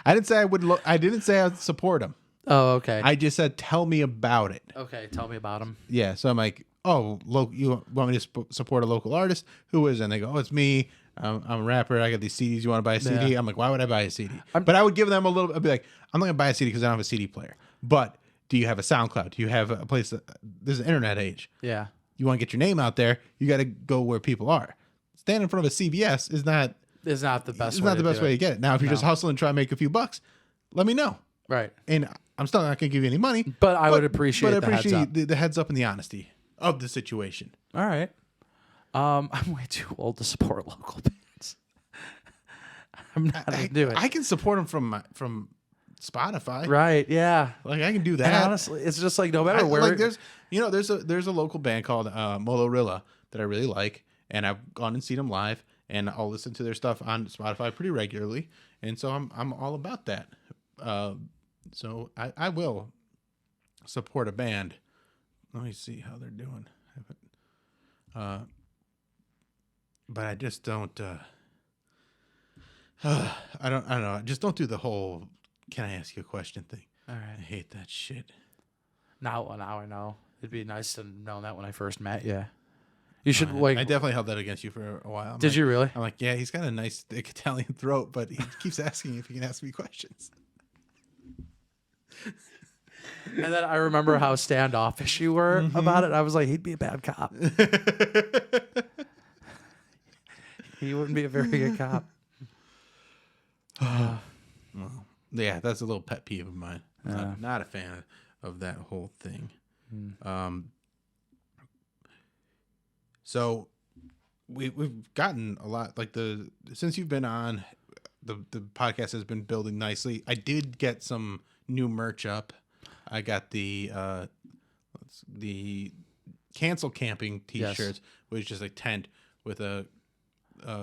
S2: I didn't say I would. I didn't say I'd support him.
S1: Oh, okay.
S2: I just said tell me about it.
S1: Okay, tell me about them.
S2: Yeah, so I'm like, oh, you want me to support a local artist? Who is it? And they go, oh, it's me. I'm a rapper. I got these CDs. You want to buy a CD?
S1: Yeah.
S2: I'm like, why would I buy a CD? But I would give them a little. I'd be like, I'm not gonna buy a CD because I don't have a CD player. But do you have a SoundCloud? Do you have a place? This is an internet age.
S1: Yeah.
S2: You want to get your name out there? You got to go where people are. Stand in front of a CVS is not.
S1: It's not the best.
S2: It's not the best way to get it. Now, if you're just hustling and trying to make a few bucks, let me know.
S1: Right.
S2: And I'm still not going to give you any money.
S1: But I would appreciate
S2: the heads up.
S1: the
S2: the heads up and the honesty of the situation.
S1: All right. I'm way too old to support local bands. I'm not going to do it.
S2: I can support them from Spotify.
S1: Right. Yeah.
S2: Like I can do that.
S1: And honestly, it's just like no matter where.
S2: Like there's a local band called Molorilla that I really like, and I've gone and seen them live, and I'll listen to their stuff on Spotify pretty regularly, and so I'm all about that. So I will support a band. Let me see how they're doing. But I just don't. I don't know. Just don't do the whole "Can I ask you a question" thing.
S1: All right.
S2: I hate that shit.
S1: Now I know. It'd be nice to know that when I first met you. You should
S2: I definitely held that against you for a while.
S1: Did you really?
S2: I'm like, yeah, he's got a nice thick Italian throat, but he keeps asking if he can ask me questions.
S1: And then I remember how standoffish you were about it. I was like, he'd be a bad cop. He wouldn't be a very good cop.
S2: Well, yeah, that's a little pet peeve of mine. Not a fan of that whole thing. So we've gotten a lot, like since you've been on, the podcast has been building nicely. I did get some new merch up. I got the cancel camping T-shirts, which is just a tent with a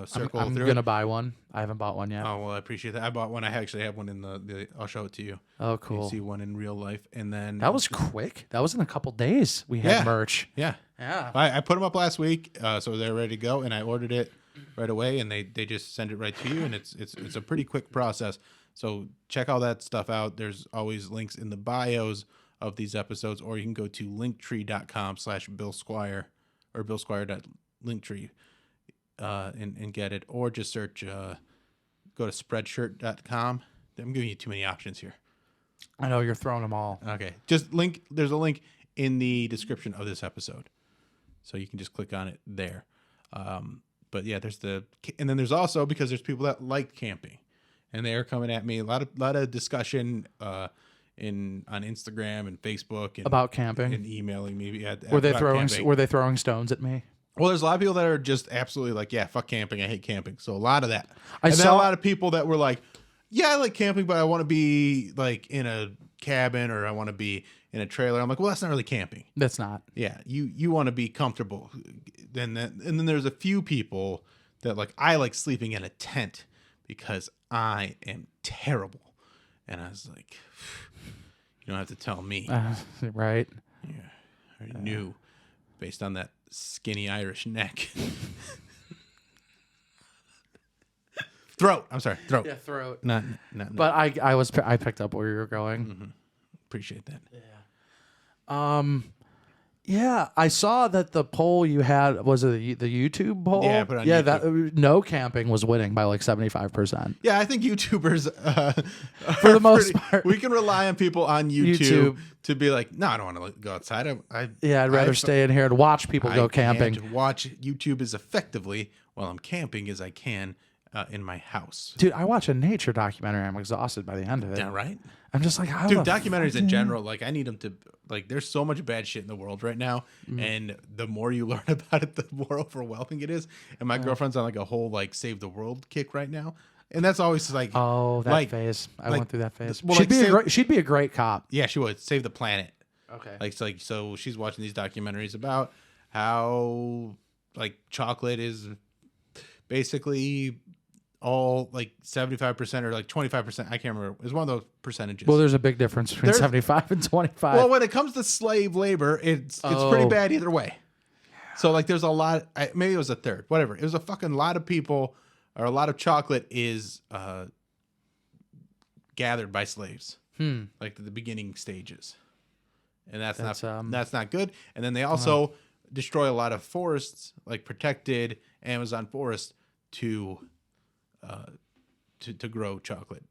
S2: circle.
S1: I'm gonna buy one. I haven't bought one yet.
S2: Oh well, I appreciate that. I bought one. I actually have one in the. I'll show it to you.
S1: Oh,
S2: You
S1: cool.
S2: can see one in real life, and then
S1: That was quick. That was in a couple days. We had merch.
S2: Yeah. I put them up last week, so they're ready to go, and I ordered it right away, and they just send it right to you, and it's a pretty quick process. So check all that stuff out. There's always links in the bios of these episodes, or you can go to linktree.com/Bill Squire or BillSquire.linktree and get it, or just search go to spreadshirt.com. I'm giving you too many options here.
S1: I know you're throwing them all.
S2: Okay, just link. There's a link in the description of this episode, so you can just click on it there. But yeah, and then there's also, because there's people that like camping, and they are coming at me a lot of discussion on Instagram and Facebook
S1: about camping
S2: and emailing me.
S1: Were they throwing stones at me?
S2: Well, there's a lot of people that are just absolutely like, yeah, fuck camping. I hate camping. So a lot of that.
S1: I
S2: saw a lot of people that were like, yeah, I like camping, but I want to be like in a cabin, or I want to be in a trailer. I'm like, well, that's not really camping.
S1: That's not.
S2: Yeah, you want to be comfortable. And then there's a few people that like, I like sleeping in a tent because I am terrible. And I was like, you don't have to tell me.
S1: Right.
S2: Yeah, I already knew based on that skinny Irish neck. Throat. I'm sorry. Throat.
S1: Yeah, throat.
S2: Not
S1: but I picked up where you were going.
S2: Mm-hmm. Appreciate that.
S1: Yeah, I saw that the poll you had was it the YouTube poll.
S2: Yeah, I put it on YouTube.
S1: That no camping was winning by like 75%.
S2: Yeah, I think YouTubers,
S1: for the most part,
S2: we can rely on people on YouTube to be like, no, I don't want to go outside.
S1: I'd rather stay in here and watch people go camping.
S2: And watch YouTube as effectively while I'm camping as I can in my house.
S1: Dude, I watch a nature documentary. I'm exhausted by the end of it.
S2: Yeah, right?
S1: I'm just like,
S2: dude, documentaries in general, like, I need them to, like, there's so much bad shit in the world right now, and the more you learn about it, the more overwhelming it is. And my girlfriend's on like a whole like save the world kick right now, and that's always like,
S1: that phase. I went through that phase.
S2: Well,
S1: she'd be a great cop.
S2: Yeah, she would save the planet.
S1: Okay.
S2: So she's watching these documentaries about how like chocolate is basically all like 75% or like 25%. I can't remember. It's one of those percentages.
S1: Well, there's a big difference between 75 and 25.
S2: Well, when it comes to slave labor, it's pretty bad either way. So like there's a lot, maybe it was a third, whatever. It was a fucking lot of people, or a lot of chocolate is gathered by slaves. Like the beginning stages. And that's not good. And then they also destroy a lot of forests, like protected Amazon forests to grow chocolate.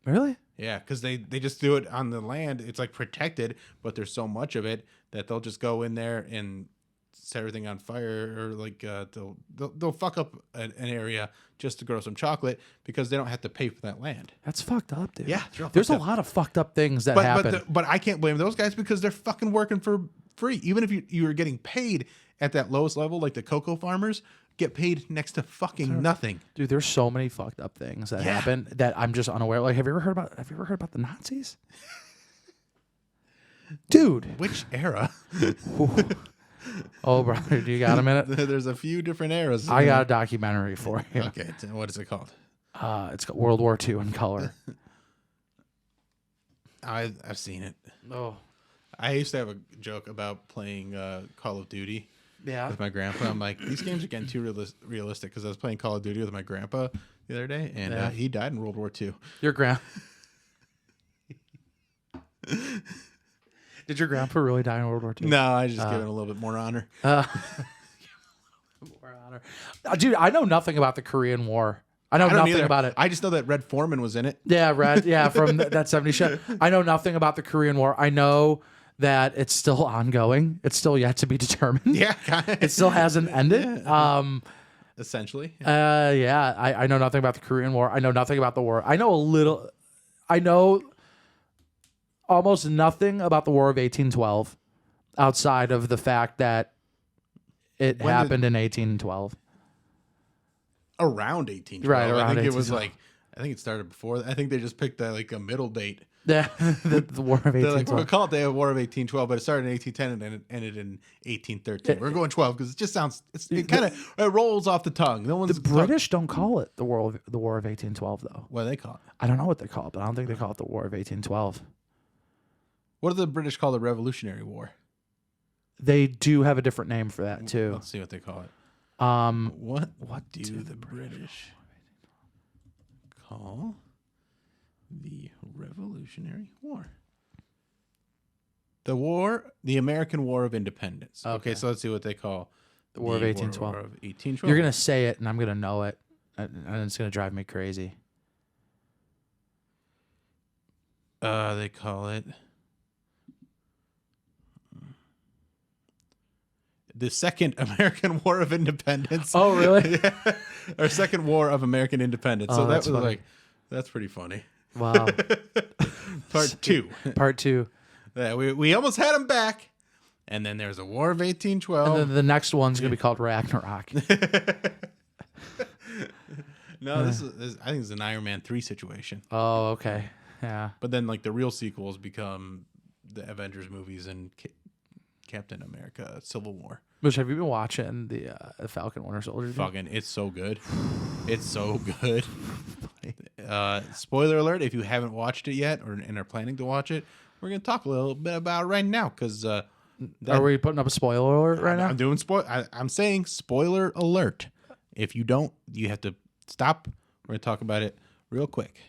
S1: Really?
S2: Yeah, because they just do it on the land. It's like protected, but there's so much of it that they'll just go in there and set everything on fire, or like they'll fuck up an area just to grow some chocolate because they don't have to pay for that land.
S1: That's fucked up, dude.
S2: Yeah,
S1: there's a lot of fucked up things that happen.
S2: But I can't blame those guys because they're fucking working for free. Even if you were getting paid at that lowest level, like the cocoa farmers get paid next to fucking nothing.
S1: Dude, there's so many fucked up things that happen that I'm just unaware. Like, have you ever heard about the Nazis? Dude,
S2: which era?
S1: Oh, brother, do you got a minute?
S2: There's a few different eras.
S1: I got a documentary for you.
S2: Okay, what is it called?
S1: It's called World War II in color.
S2: I've seen it.
S1: Oh,
S2: I used to have a joke about playing Call of Duty.
S1: Yeah.
S2: With my grandpa. I'm like, these games are getting too realistic, because I was playing Call of Duty with my grandpa the other day, and he died in World War II.
S1: Your Did your grandpa really die in World War II?
S2: No, I just give him a little bit more honor.
S1: Dude, I know nothing about the Korean War. I know nothing about it.
S2: I just know that Red Foreman was in it.
S1: Yeah, Red. Yeah, from that 70s show. I know nothing about the Korean War. I know that it's still ongoing. It's still yet to be determined.
S2: Yeah.
S1: It still hasn't ended.
S2: Essentially.
S1: Yeah. I know nothing about the Korean War. I know nothing about the war. I know almost nothing about the War of 1812 outside of the fact that it happened in 1812.
S2: Around 1812.
S1: Right, around
S2: I think
S1: 1812.
S2: it was like I think it started before. I think they just picked a middle date.
S1: Yeah, the War of 1812.
S2: They're like, we'll call it the War of 1812, but it started in 1810 and it ended in 1813. We're going 12 because it just sounds, it rolls off the tongue. No one's
S1: the British don't call it the War of 1812 though.
S2: What do they call it?
S1: I don't know what they call it, but I don't think they call it the War of 1812.
S2: What do the British call the Revolutionary War?
S1: They do have a different name for that too.
S2: Let's see what they call it.
S1: What
S2: do the British call the Revolutionary War? The American War of Independence. Okay, so let's see what they call
S1: the War of 1812.
S2: War of 1812.
S1: You're gonna say it, and I'm gonna know it, and it's gonna drive me crazy.
S2: They call it the Second American War of Independence.
S1: Oh, really?
S2: Yeah. Or Second War of American Independence. So
S1: that's
S2: that was
S1: funny.
S2: that's pretty funny.
S1: Wow.
S2: Part two.
S1: Part two.
S2: Yeah, we almost had him back. And then there's a War of 1812.
S1: And then the next one's going to be called Ragnarok.
S2: No, this is I think it's an Iron Man 3 situation.
S1: Oh, okay. Yeah.
S2: But then the real sequels become the Avengers movies and Captain America Civil War.
S1: Which, have you been watching the Falcon Winter Soldier?
S2: Fucking, it's so good. It's so good. Spoiler alert, if you haven't watched it yet and are planning to watch it, we're going to talk a little bit about it right now because...
S1: are we putting up a spoiler alert right now?
S2: I'm doing I'm saying spoiler alert. If you don't, you have to stop. We're going to talk about it real quick.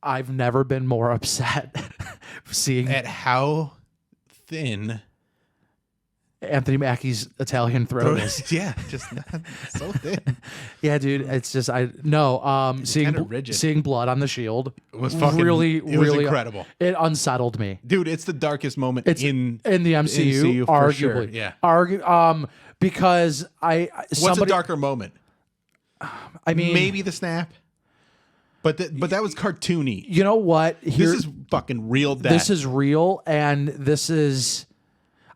S1: I've never been more upset seeing...
S2: At how thin...
S1: Anthony Mackie's Italian throat is.
S2: Yeah, just so thin.
S1: Yeah, dude, it's just seeing blood on the shield
S2: was fucking
S1: really
S2: incredible.
S1: It unsettled me,
S2: dude. It's the darkest moment in
S1: the MCU,
S2: for
S1: arguably.
S2: Sure. Yeah,
S1: because
S2: what's a darker moment?
S1: I mean,
S2: maybe the snap, but that was cartoony.
S1: You know what?
S2: This is fucking real death.
S1: This is real, and this is.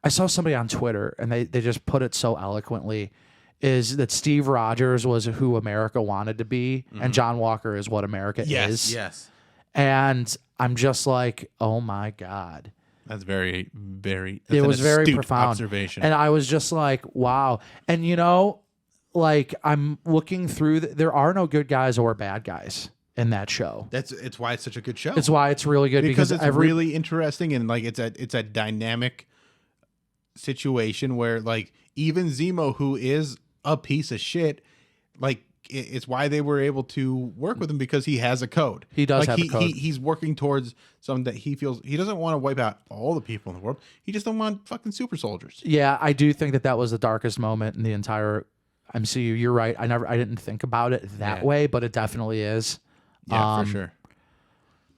S1: I saw somebody on Twitter, and they just put it so eloquently, is that Steve Rogers was who America wanted to be, and John Walker is what America is.
S2: Yes.
S1: And I'm just like, oh my God.
S2: That's very, very...
S1: It was very profound.
S2: Observation.
S1: And I was just like, wow. And I'm looking through, there are no good guys or bad guys in that show.
S2: It's why it's such a good show.
S1: It's why it's really good because
S2: it's really interesting, and it's a dynamic situation where even Zemo, who is a piece of shit, it's why they were able to work with him because he has a code.
S1: He does have a code.
S2: He's working towards something that he feels he doesn't want to wipe out all the people in the world. He just don't want fucking super soldiers.
S1: Yeah, I do think that was the darkest moment in the entire MCU. You're right. I didn't think about it that way, but it definitely is.
S2: Yeah, for sure.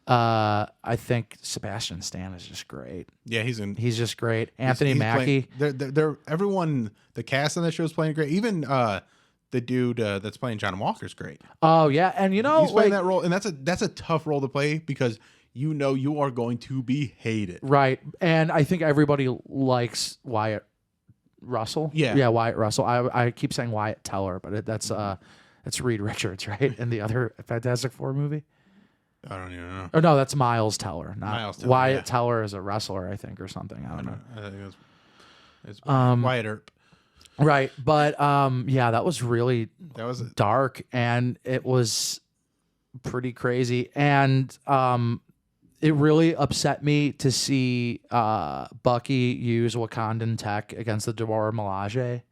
S1: I think Sebastian Stan is just great.
S2: Yeah,
S1: he's just great. Anthony Mackie.
S2: They're everyone. The cast on that show is playing great. Even the dude that's playing John Walker's great.
S1: Oh yeah, and he's
S2: playing that role, and that's a tough role to play because you are going to be hated.
S1: Right, and I think everybody likes Wyatt Russell. Yeah, Wyatt Russell. I keep saying Wyatt Teller, but that's Reed Richards, right? In the other Fantastic Four movie.
S2: I don't even know.
S1: Oh no, that's Miles Teller. Not
S2: Miles Teller,
S1: Wyatt Teller is a wrestler, I think, or something. I don't know.
S2: I think it's Wyatt Earp.
S1: Right, but that was really dark, and it was pretty crazy, and it really upset me to see Bucky use Wakandan tech against the Dora Milaje.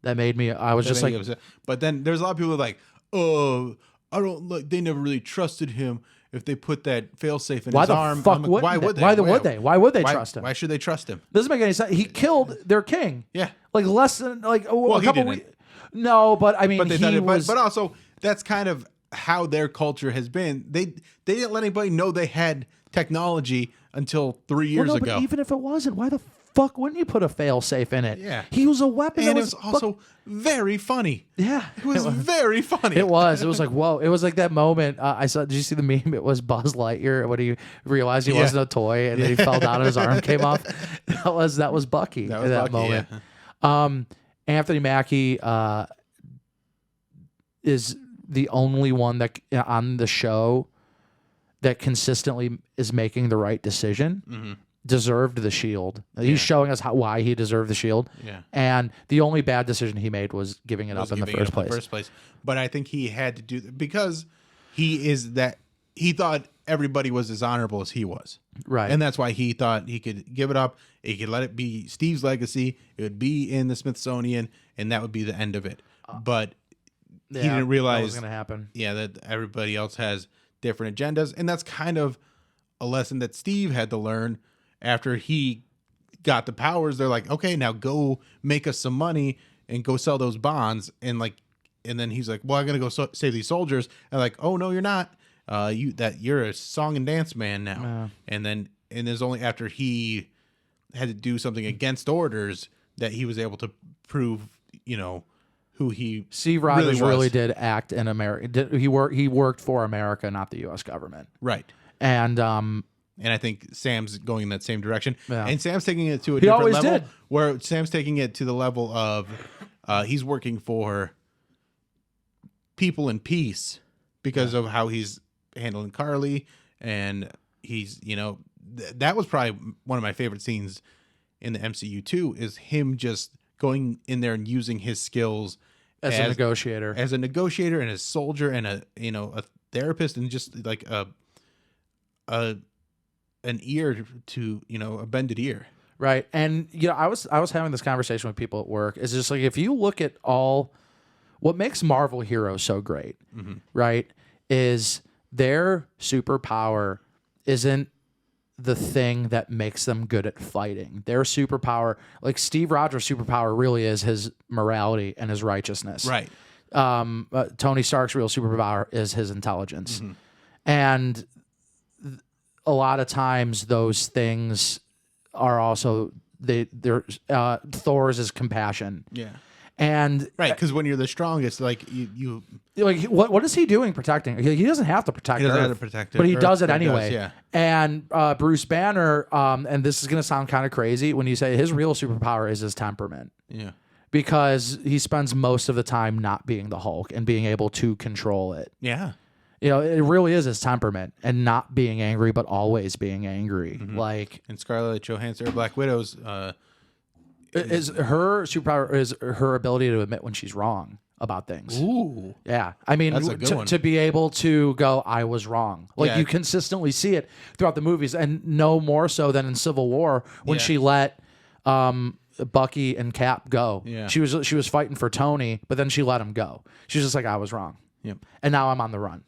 S1: That made me. I was just like,
S2: upset. But then there's a lot of people like, oh. I don't like. They never really trusted him. If they put that failsafe in his arm,
S1: why would they? Why would they trust him?
S2: Why should they trust him?
S1: Doesn't make any sense. He killed their king.
S2: Yeah,
S1: less than a couple weeks. No, but I mean,
S2: but also that's kind of how their culture has been. They didn't let anybody know they had technology until 3 years ago.
S1: But even if it wasn't, why the fuck wouldn't you put a fail-safe in it?
S2: Yeah.
S1: He was a weapon.
S2: And it was also very funny.
S1: Yeah.
S2: It was very funny.
S1: It was. It was like, whoa. It was like that moment. Did you see the meme? It was Buzz Lightyear when he realized he wasn't a toy and then he fell down and his arm came off. That was Bucky in that moment. Yeah. Anthony Mackie is the only one that on the show that consistently is making the right decision, deserved the shield. He's showing us why he deserved the shield.
S2: Yeah.
S1: And the only bad decision he made was giving it up in the first place.
S2: But I think he had to do because he thought everybody was as honorable as he was.
S1: Right.
S2: And that's why he thought he could give it up. He could let it be Steve's legacy. It would be in the Smithsonian, and that would be the end of it. But he didn't realize
S1: that was going to happen.
S2: Yeah, that everybody else has different agendas. And that's kind of a lesson that Steve had to learn after he got the powers. They're like, okay, now go make us some money and go sell those bonds. And then he's like, well, I'm going to go save these soldiers. And like, oh, no, you're not. You're a song and dance man now. And there's only after he had to do something against orders that he was able to prove, who he
S1: Steve Rogers really did act in America. He worked for America, not the U.S. government.
S2: Right.
S1: And
S2: I think Sam's going in that same direction.
S1: Yeah.
S2: And Sam's taking it to a different level.
S1: Did.
S2: Where Sam's taking it to the level of he's working for people in peace because of how he's handling Carly. And he's, that was probably one of my favorite scenes in the MCU too, is him just going in there and using his skills
S1: as a negotiator,
S2: and a soldier and a therapist, and just like an ear to, a bended ear.
S1: Right. And I was having this conversation with people at work. It's just like, if you look at all what makes Marvel heroes so great, right, is their superpower isn't the thing that makes them good at fighting. Their superpower, like Steve Rogers' superpower, really is his morality and his righteousness.
S2: Right.
S1: Tony Stark's real superpower is his intelligence. And a lot of times those things are also Thor's is compassion.
S2: Yeah.
S1: And
S2: right, because when you're the strongest, like you
S1: like what is he doing protecting? He doesn't have to protect.
S2: He doesn't
S1: Earth,
S2: have to protect it,
S1: but he does it anyway.
S2: Yeah.
S1: And Bruce Banner, and this is gonna sound kind of crazy when you say his real superpower is his temperament.
S2: Yeah.
S1: Because he spends most of the time not being the Hulk and being able to control it.
S2: Yeah.
S1: It really is his temperament and not being angry, but always being angry. Like,
S2: and Scarlett Johansson, or Black Widow's,
S1: is her superpower is her ability to admit when she's wrong about things.
S2: Ooh.
S1: Yeah. I mean,
S2: that's a good one.
S1: To be able to go, I was wrong. Like, you consistently see it throughout the movies, and no more so than in Civil War when she let Bucky and Cap go.
S2: Yeah.
S1: She was fighting for Tony, but then she let him go. She was just like, I was wrong.
S2: Yep.
S1: And now I'm on the run.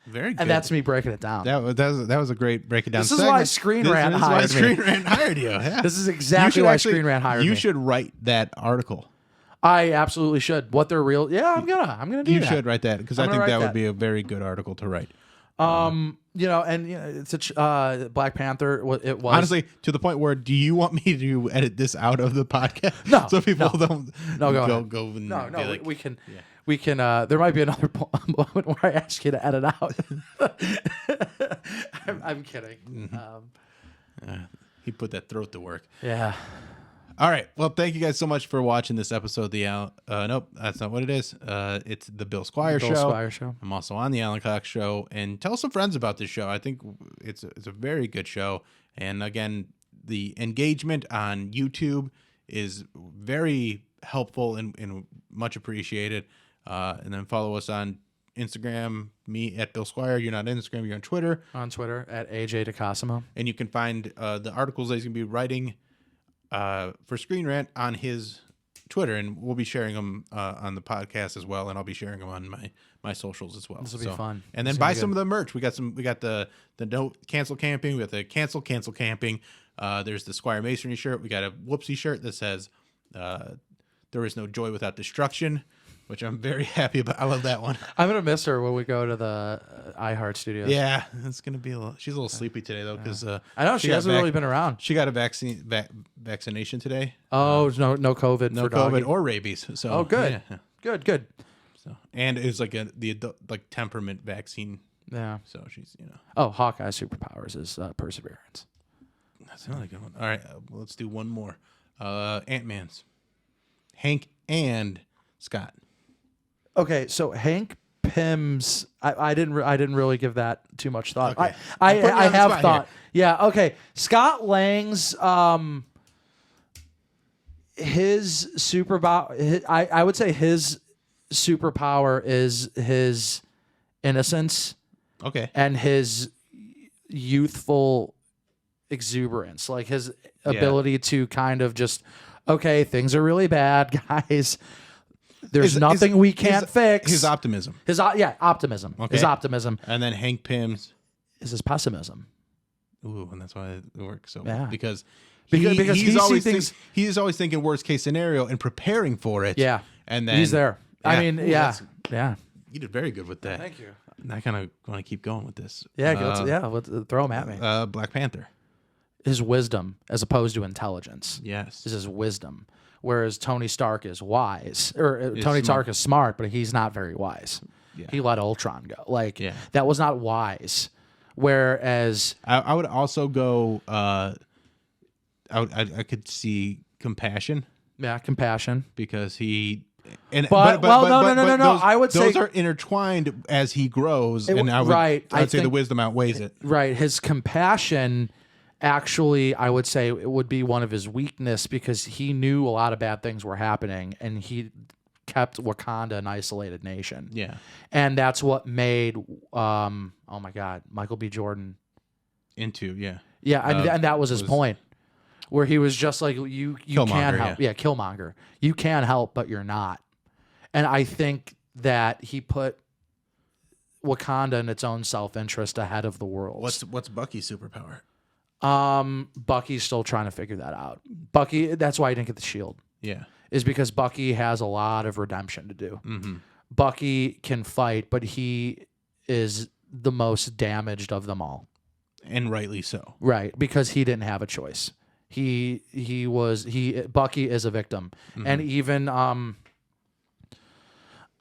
S2: Very good.
S1: And that's me breaking it down.
S2: That was a great break it down.
S1: This is why ScreenRant hired me.
S2: ScreenRant hired you. Yeah.
S1: This is exactly why ScreenRant hired me.
S2: You should write that article.
S1: I absolutely should. What they're real? Yeah, I'm gonna do that.
S2: You should write that, because I think that would be a very good article to write.
S1: It's a Black Panther. It was
S2: honestly to the point where, do you want me to edit this out of the podcast?
S1: No,
S2: so people don't.
S1: No, go
S2: and
S1: no.
S2: like,
S1: we can. Yeah. We can. There might be another moment where I ask you to edit out. I'm kidding.
S2: He put that throat to work.
S1: Yeah.
S2: All right. Well, thank you guys so much for watching this episode of the nope, that's not what it is. It's the Bill Squire Show.
S1: Bill Squire Show.
S2: I'm also on the Alan Cox Show, and tell some friends about this show. I think it's a very good show, and again, the engagement on YouTube is very helpful and much appreciated. And then follow us on Instagram, me at Bill Squire. You're not on Instagram, you're on Twitter.
S1: On Twitter at AJ DeCosimo.
S2: And you can find the articles that he's going to be writing for ScreenRant on his Twitter, and we'll be sharing them on the podcast as well, and I'll be sharing them on my socials as well.
S1: This will be fun.
S2: And then buy some of the merch. We got the no cancel camping. We got the cancel camping. There's the Squire Masonry shirt. We got a Whoopsie shirt that says there is no joy without destruction, which I'm very happy about. I love that one.
S1: I'm gonna miss her when we go to the iHeart Studios.
S2: Yeah, it's gonna be she's a little sleepy today though, because
S1: I know she hasn't really been around.
S2: She got a vaccination today.
S1: Oh, no COVID,
S2: no
S1: for
S2: COVID
S1: doggy.
S2: or rabies. So
S1: good,
S2: yeah.
S1: good.
S2: So, and it's like the adult, like temperament vaccine.
S1: Yeah.
S2: So she's
S1: Hawkeye's superpowers is perseverance.
S2: That's another good one. All right, let's do one more. Ant-Man's Hank and Scott.
S1: Okay, so Hank Pym's. I didn't really give that too much thought.
S2: Okay.
S1: I
S2: I'm putting you on the
S1: have
S2: spot
S1: thought. Yeah. Okay. Scott Lang's his superpower. I would say his superpower is his innocence.
S2: Okay.
S1: And his youthful exuberance, like his ability to kind of just, okay, things are really bad, guys. There's nothing we can't fix.
S2: His optimism.
S1: Optimism.
S2: Okay.
S1: His optimism.
S2: And then Hank Pym's
S1: is his pessimism.
S2: Ooh, and that's why it works so
S1: Yeah.
S2: well. Because
S1: Because
S2: he's
S1: he
S2: always
S1: sees things.
S2: he's always thinking worst case scenario and preparing for it.
S1: Yeah.
S2: And then
S1: He's there. I mean,
S2: Ooh,
S1: yeah.
S2: You did very good with that.
S1: Thank you.
S2: And I kind of want to keep going with this.
S1: Yeah, let's throw him at me.
S2: Black Panther.
S1: His wisdom, as opposed to intelligence,
S2: Yes.
S1: is his wisdom. Whereas Tony Stark is wise, or Tony
S2: smart.
S1: Stark is smart, but he's not very wise.
S2: Yeah.
S1: He let Ultron go. Like
S2: Yeah.
S1: that was not wise. Whereas
S2: I would also go. I could see compassion
S1: compassion.
S2: because he. And
S1: no. I would
S2: those
S1: say
S2: are intertwined as he grows,
S1: It-
S2: and I would
S1: right. I
S2: I'd say the
S1: think-
S2: wisdom outweighs it.
S1: right. His compassion, actually, I would say it would be one of his weakness because he knew a lot of bad things were happening, and he kept Wakanda an isolated nation.
S2: Yeah.
S1: And that's what made oh my God, Michael B. Jordan.
S2: Yeah.
S1: Yeah, and that was his point, where he was just like, you
S2: Killmonger,
S1: can help. Yeah, Killmonger. You can help, but you're not. And I think that he put Wakanda in its own self-interest ahead of the world.
S2: What's Bucky's superpower?
S1: Bucky's still trying to figure that out. Bucky, that's why he didn't get the shield,
S2: Yeah.
S1: is because Bucky has a lot of redemption to do.
S2: Mm-hmm.
S1: Bucky can fight, but he is the most damaged of them all.
S2: And rightly so.
S1: Right, because he didn't have a choice. Bucky is a victim.
S2: Mm-hmm.
S1: And even I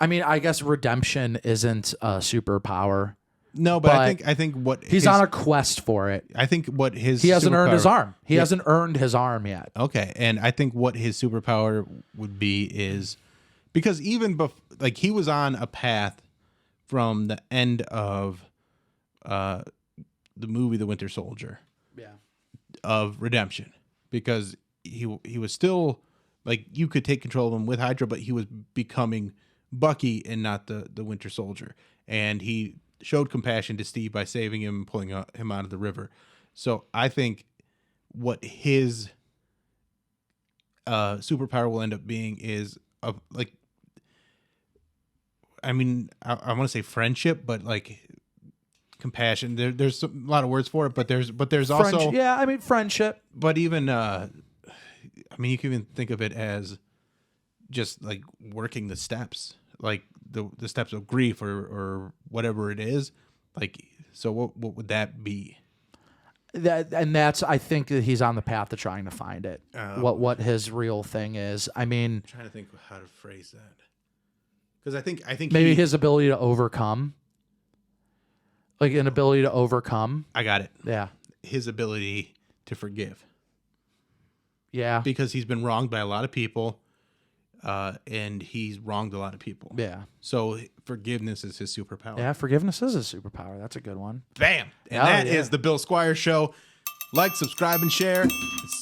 S1: mean, I guess redemption isn't a superpower.
S2: No, but I think what
S1: He's on a quest for it.
S2: I think what his
S1: He hasn't earned his
S2: superpower-
S1: arm. He hasn't earned his arm yet.
S2: Okay, and I think what his superpower would be is because even like he was on a path from the end of the movie The Winter Soldier.
S1: Yeah.
S2: Of redemption, because he was still like you could take control of him with Hydra, but he was becoming Bucky and not the Winter Soldier, and he showed compassion to Steve by saving him and pulling him out of the river. So I think what his superpower will end up being is like, I mean, I want to say friendship, but like compassion. There's a lot of words for it, but there's also
S1: friendship.
S2: But even I mean, you can even think of it as just like working the steps, like the steps of grief or whatever it is. Like, so what would that be?
S1: That's I think that he's on the path to trying to find it. What his real thing is. I mean,
S2: I'm trying to think of how to phrase that, because I think
S1: maybe his ability to overcome. Like an ability to overcome.
S2: I got it.
S1: Yeah.
S2: His ability to forgive.
S1: Yeah.
S2: Because he's been wronged by a lot of people, and he's wronged a lot of people.
S1: Yeah.
S2: So forgiveness is his superpower.
S1: Yeah, forgiveness is a superpower. That's a good one.
S2: Bam! And that is the Bill Squire Show. Like, subscribe, and share.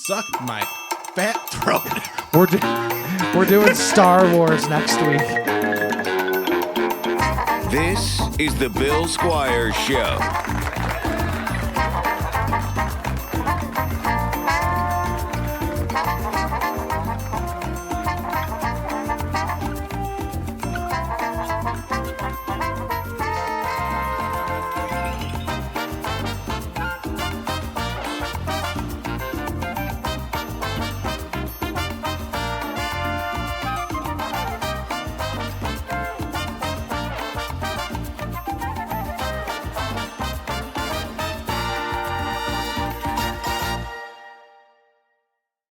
S2: Suck my fat throat.
S1: We're doing Star Wars next week.
S3: This is the Bill Squire Show.